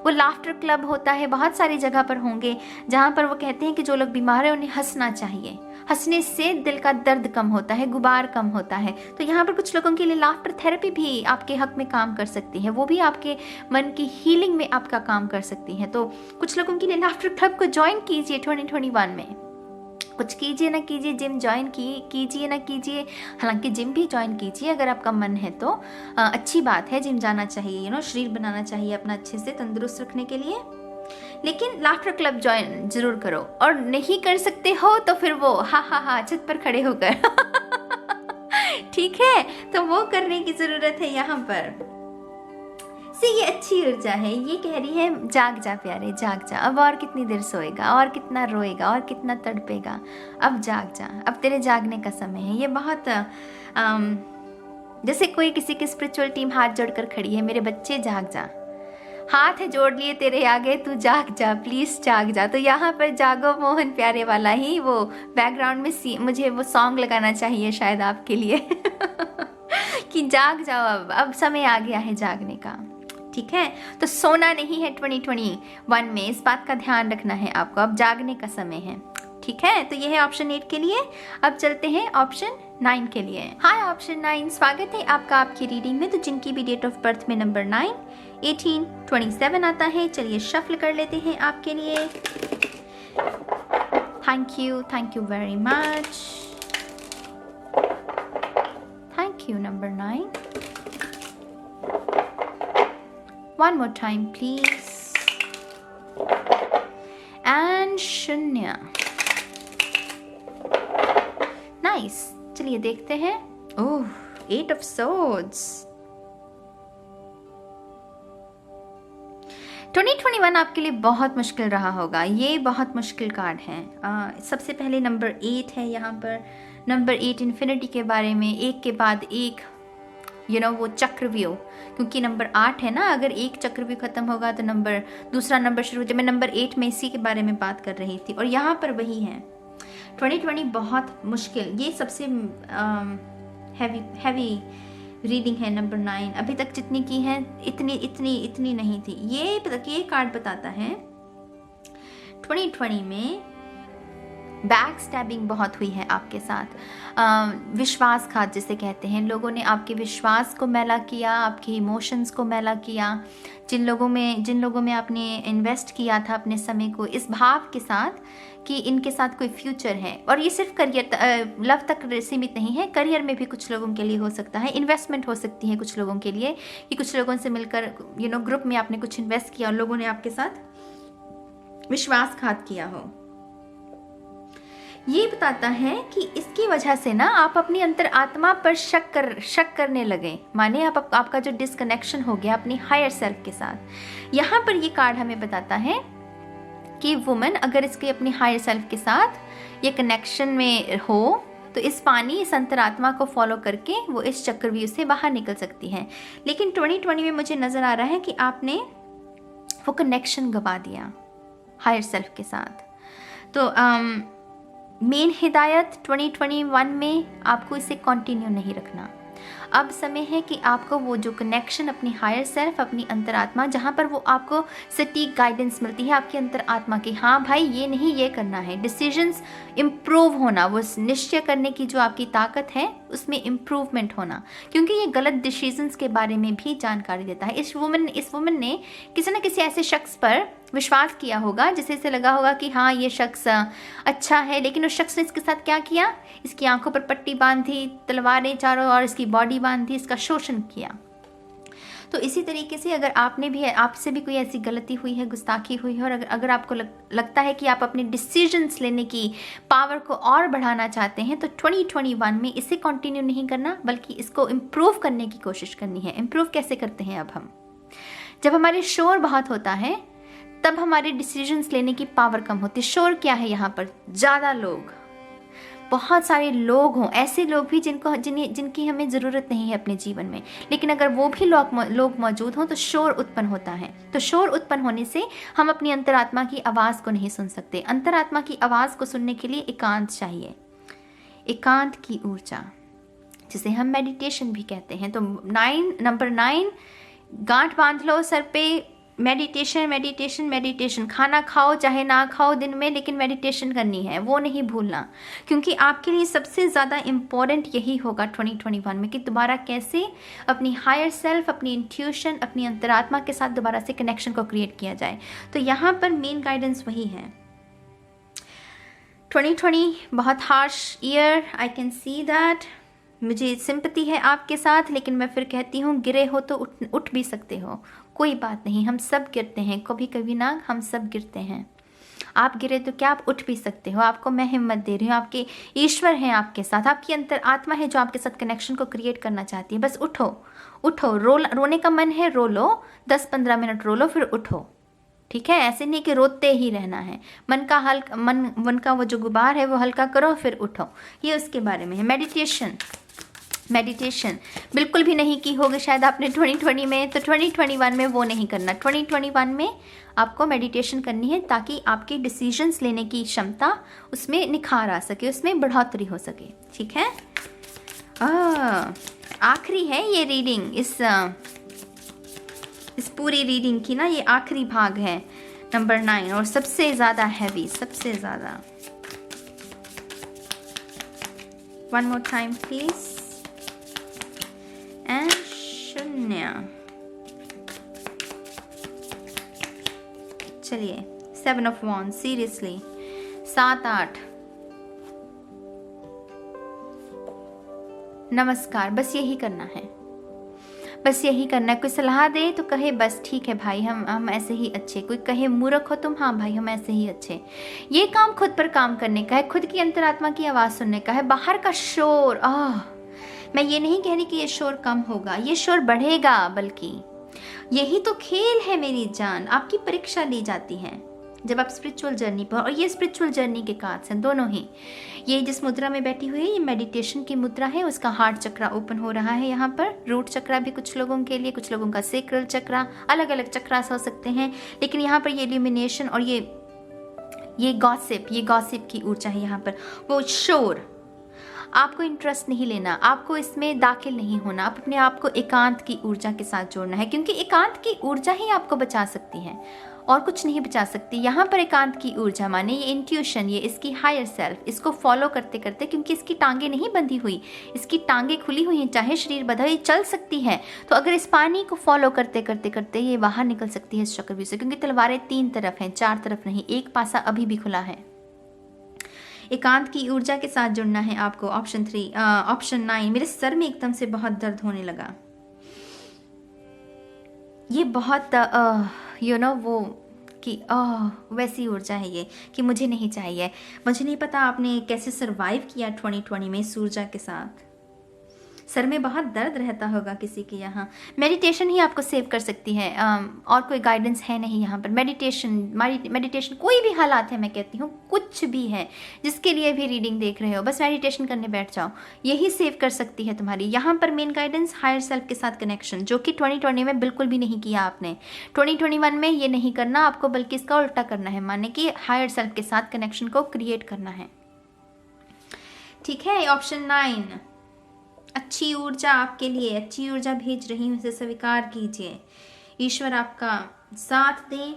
वो लाफ्टर क्लब होता है, बहुत सारी जगह पर होंगे जहाँ पर वो कहते हैं कि जो लोग बीमार हैं उन्हें हंसना चाहिए। हंसने से दिल का दर्द कम होता है, गुबार कम होता है। तो यहाँ पर कुछ लोगों के लिए लाफ्टर थेरेपी भी आपके हक में काम कर सकती है, वो भी आपके मन की हीलिंग में आपका काम कर सकती है। तो कुछ लोगों के लिए लाफ्टर क्लब को ज्वाइन कीजिए 2021 में। कुछ कीजिए ना कीजिए, जिम ज्वाइन कीजिए ना कीजिए, हालांकि जिम भी ज्वाइन कीजिए अगर आपका मन है तो अच्छी बात है, जिम जाना चाहिए, शरीर बनाना चाहिए अपना अच्छे से तंदुरुस्त रखने के लिए। लेकिन लाफ्टर क्लब ज्वाइन जरूर करो, और नहीं कर सकते हो तो फिर वो हा छत पर खड़े होकर ठीक है, तो वो करने की जरूरत है। यहाँ पर ये अच्छी ऊर्जा है, ये कह रही है जाग जा प्यारे, जाग जा। अब और कितनी देर सोएगा, और कितना रोएगा, और कितना तड़पेगा? अब जाग जा, अब तेरे जागने का समय है। ये बहुत जैसे कोई किसी की स्पिरिचुअल टीम हाथ जोड़कर खड़ी है, मेरे बच्चे जाग जा, हाथ है जोड़ लिए तेरे आगे, तू जाग जा, प्लीज जाग जा। तो यहाँ पर जागो मोहन प्यारे वाला ही वो बैकग्राउंड में मुझे वो सॉन्ग लगाना चाहिए शायद आपके लिए कि जाग जाओ, अब समय आ गया है जागने का। ठीक है, तो सोना नहीं है 2021 में, इस बात का ध्यान रखना है आपको। अब जागने का समय है। ठीक है, तो ये है ऑप्शन 8 के लिए। अब चलते हैं ऑप्शन 9 के लिए। हाय ऑप्शन 9, स्वागत है आपका आपकी रीडिंग में। तो जिनकी भी डेट ऑफ बर्थ में नंबर 9, 18, 27 आता है, चलिए शफल कर लेते हैं आपके लिए। Thank you very much. Thank you number 9। One more time please. And शून्य। नाइस, चलिए देखते हैं। ओह, 8 of Swords। 2021 आपके लिए बहुत मुश्किल रहा होगा, ये बहुत मुश्किल कार्ड है। सबसे पहले नंबर 8 है यहाँ पर। नंबर 8 इन्फिनिटी के बारे में, एक के बाद एक वो चक्रव्यूह, क्योंकि नंबर 8 है ना, अगर एक चक्रव्यूह खत्म होगा तो दूसरा नंबर शुरू हो जाए। मैं नंबर 8 में इसी के बारे में बात कर रही थी, और यहाँ पर वही है। 2020 बहुत मुश्किल, ये सबसे हैवी रीडिंग है नंबर 9। अभी तक जितनी की है इतनी नहीं थी। ये कार्ड बताता है 2020 में बैक स्टैबिंग बहुत हुई है आपके साथ। विश्वासघात जिसे कहते हैं, लोगों ने आपके विश्वास को मैला किया, आपके इमोशंस को मैला किया। जिन लोगों में आपने इन्वेस्ट किया था अपने समय को, इस भाव के साथ कि इनके साथ कोई फ्यूचर है। और ये सिर्फ करियर लव तक सीमित नहीं है, करियर में भी कुछ लोगों के लिए हो सकता है। इन्वेस्टमेंट हो सकती है कुछ लोगों के लिए, कि कुछ लोगों से मिलकर ग्रुप में आपने कुछ इन्वेस्ट किया और लोगों ने आपके साथ विश्वासघात किया हो। ये बताता है कि इसकी वजह से ना आप अपनी अंतर आत्मा पर शक करने लगे, माने आपका जो डिस्कनेक्शन हो गया अपनी हायर सेल्फ के साथ। यहाँ पर ये कार्ड हमें बताता है कि वुमन अगर इसके अपनी हायर सेल्फ के साथ ये कनेक्शन में हो तो इस अंतरात्मा को फॉलो करके वो इस चक्रव्यूह से बाहर निकल सकती है। लेकिन 2020 में मुझे नज़र आ रहा है कि आपने वो कनेक्शन गवा दिया हायर सेल्फ के साथ। तो मेन हिदायत 2021 में आपको इसे कंटिन्यू नहीं रखना। अब समय है कि आपको वो जो कनेक्शन अपनी हायर सेल्फ, अपनी अंतरात्मा, जहाँ पर वो आपको सटीक गाइडेंस मिलती है आपकी अंतरात्मा की, हाँ भाई ये नहीं ये करना है, डिसीजंस इम्प्रूव होना, वो निश्चय करने की जो आपकी ताकत है उसमें इम्प्रूवमेंट होना, क्योंकि ये गलत डिसीजंस के बारे में भी जानकारी देता है। इस वुमन ने किसी न किसी ऐसे शख्स पर विश्वास किया होगा जिसे इसे लगा होगा कि हाँ ये शख्स अच्छा है, लेकिन उस शख्स ने इसके साथ क्या किया, इसकी आंखों पर पट्टी बांधी, तलवारें चारों ओर इसकी बॉडी बांधी, इसका शोषण किया। तो इसी तरीके से अगर आपसे भी कोई ऐसी गलती हुई है, गुस्ताखी हुई है, और अगर आपको लगता है कि आप अपने डिसीजंस लेने की पावर को और बढ़ाना चाहते हैं, तो 2021 में इसे कंटिन्यू नहीं करना बल्कि इसको इम्प्रूव करने की कोशिश करनी है। इम्प्रूव कैसे करते हैं? अब हम जब हमारे शोर बहुत होता है तब हमारे डिसीजंस लेने की पावर कम होती है। शोर क्या है यहाँ पर? ज़्यादा लोग, बहुत सारे लोग हों, ऐसे लोग भी जिनकी हमें ज़रूरत नहीं है अपने जीवन में, लेकिन अगर वो भी लोग मौजूद हों तो शोर उत्पन्न होता है। तो शोर उत्पन्न होने से हम अपनी अंतरात्मा की आवाज़ को नहीं सुन सकते। अंतरात्मा की आवाज़ को सुनने के लिए एकांत चाहिए, एकांत की ऊर्जा, जिसे हम मेडिटेशन भी कहते हैं। तो नंबर 9, गांठ बांध लो सर पे, मेडिटेशन मेडिटेशन मेडिटेशन। खाना खाओ चाहे ना खाओ दिन में, लेकिन मेडिटेशन करनी है, वो नहीं भूलना, क्योंकि आपके लिए सबसे ज़्यादा इम्पॉर्टेंट यही होगा 2021 में कि दोबारा कैसे अपनी हायर सेल्फ, अपनी इंट्यूशन, अपनी अंतरात्मा के साथ दोबारा से कनेक्शन को क्रिएट किया जाए। तो यहाँ पर मेन गाइडेंस वही है। 2020 बहुत harsh year, I can see that. मुझे सिंपैथी है आपके साथ, लेकिन मैं फिर कहती हूँ गिरे हो तो उठ भी सकते हो, कोई बात नहीं, हम सब गिरते हैं, कभी कभी ना, हम सब गिरते हैं। आप गिरे तो क्या, आप उठ भी सकते हो। आपको मैं हिम्मत दे रही हूँ, आपके ईश्वर हैं आपके साथ, आपकी अंतर आत्मा है जो आपके साथ कनेक्शन को क्रिएट करना चाहती है। बस उठो उठो, रोने का मन है रो लो, 10-15 मिनट रो लो, फिर उठो, ठीक है? ऐसे नहीं कि रोते ही रहना है। मन का वो जो गुबार है वो हल्का करो, फिर उठो। ये उसके बारे में है। मेडिटेशन बिल्कुल भी नहीं की होगी शायद आपने 2020 में, तो 2021 में वो नहीं करना। 2021 में आपको मेडिटेशन करनी है ताकि आपके डिसीजंस लेने की क्षमता, उसमें निखार आ सके, उसमें बढ़ोतरी हो सके, ठीक है? आखिरी है ये रीडिंग, इस पूरी रीडिंग की ना, ये आखिरी भाग है, नंबर 9, और सबसे ज़्यादा हैवी, सबसे ज़्यादा। One more time please. And 0। चलिए, 7 ऑफ वॉन्ड्स, सीरियसली 7-8। नमस्कार, बस यही करना है, बस यही करना है। कोई सलाह दे तो कहे बस ठीक है भाई, हम ऐसे ही अच्छे। कोई कहे मूर्ख हो तुम, हाँ भाई हम ऐसे ही अच्छे। ये काम खुद पर काम करने का है, खुद की अंतरात्मा की आवाज़ सुनने का है। बाहर का शोर, मैं ये नहीं कह रही कि ये शोर कम होगा, ये शोर बढ़ेगा, बल्कि यही तो खेल है मेरी जान। आपकी परीक्षा ली जाती है जब आप स्पिरिचुअल जर्नी पर, और ये स्पिरिचुअल जर्नी के कार्ड्स हैं दोनों ही। ये जिस मुद्रा में बैठी हुई है ये मेडिटेशन की मुद्रा है, उसका हार्ट चक्रा ओपन हो रहा है यहाँ पर। रूट चक्रा भी कुछ लोगों के लिए, कुछ लोगों का सेक्रल चक्रा, अलग अलग चक्रास हो सकते हैं, लेकिन यहाँ पर ये इल्यूमिनेशन और ये गॉसिप की ऊर्जा है यहाँ पर। वो शोर, आपको इंटरेस्ट नहीं लेना, आपको इसमें दाखिल नहीं होना, आप अपने आप को एकांत की ऊर्जा के साथ जोड़ना है, क्योंकि एकांत की ऊर्जा ही आपको बचा सकती है और कुछ नहीं बचा सकती। यहाँ पर एकांत की ऊर्जा माने ये इंट्यूशन, ये इसकी हायर सेल्फ, इसको फॉलो करते करते, क्योंकि इसकी टांगे नहीं बंधी हुई, इसकी टांगे खुली हुई हैं, चाहे शरीर बंधा, ये चल सकती है। तो अगर इस पानी को फॉलो करते करते करते ये बाहर निकल सकती है इस चक्रव्यूह से, क्योंकि तलवारें 3 तरफ हैं, 4 तरफ नहीं, एक पासा अभी भी खुला है। एकांत की ऊर्जा के साथ जुड़ना है आपको। ऑप्शन 9। मेरे सर में एकदम से बहुत दर्द होने लगा। ये बहुत वो कि वैसी ऊर्जा है ये कि मुझे नहीं चाहिए। मुझे नहीं पता आपने कैसे सरवाइव किया 2020 में इस ऊर्जा के साथ। सर में बहुत दर्द रहता होगा किसी के यहाँ। मेडिटेशन ही आपको सेव कर सकती है, और कोई गाइडेंस है नहीं यहाँ पर। मेडिटेशन कोई भी हालात है, मैं कहती हूँ कुछ भी है जिसके लिए भी रीडिंग देख रहे हो, बस मेडिटेशन करने बैठ जाओ, यही सेव कर सकती है तुम्हारी। यहाँ पर मेन गाइडेंस हायर सेल्फ के साथ कनेक्शन, जो कि 2020 में बिल्कुल भी नहीं किया आपने। 2021 में ये नहीं करना आपको, बल्कि इसका उल्टा करना है, माने कि हायर सेल्फ के साथ कनेक्शन को क्रिएट करना है। ठीक है, ऑप्शन 9, अच्छी ऊर्जा आपके लिए, अच्छी ऊर्जा भेज रही हूँ, इसे स्वीकार कीजिए। ईश्वर आपका साथ दें,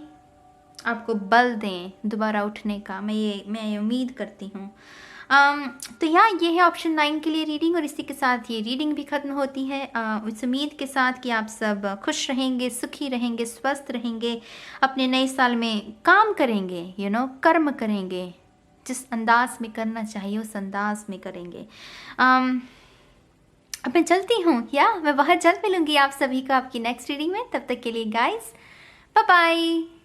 आपको बल दें दोबारा उठने का, मैं ये उम्मीद करती हूँ। तो ये है ऑप्शन 9 के लिए रीडिंग, और इसी के साथ ये रीडिंग भी ख़त्म होती है, इस उम्मीद के साथ कि आप सब खुश रहेंगे, सुखी रहेंगे, स्वस्थ रहेंगे, अपने नए साल में काम करेंगे, कर्म करेंगे, जिस अंदाज में करना चाहिए उस अंदाज में करेंगे। अब मैं चलती हूँ, मैं बहुत जल्द मिलूंगी आप सभी को आपकी नेक्स्ट रीडिंग में। तब तक के लिए गाइस, बाय बाय।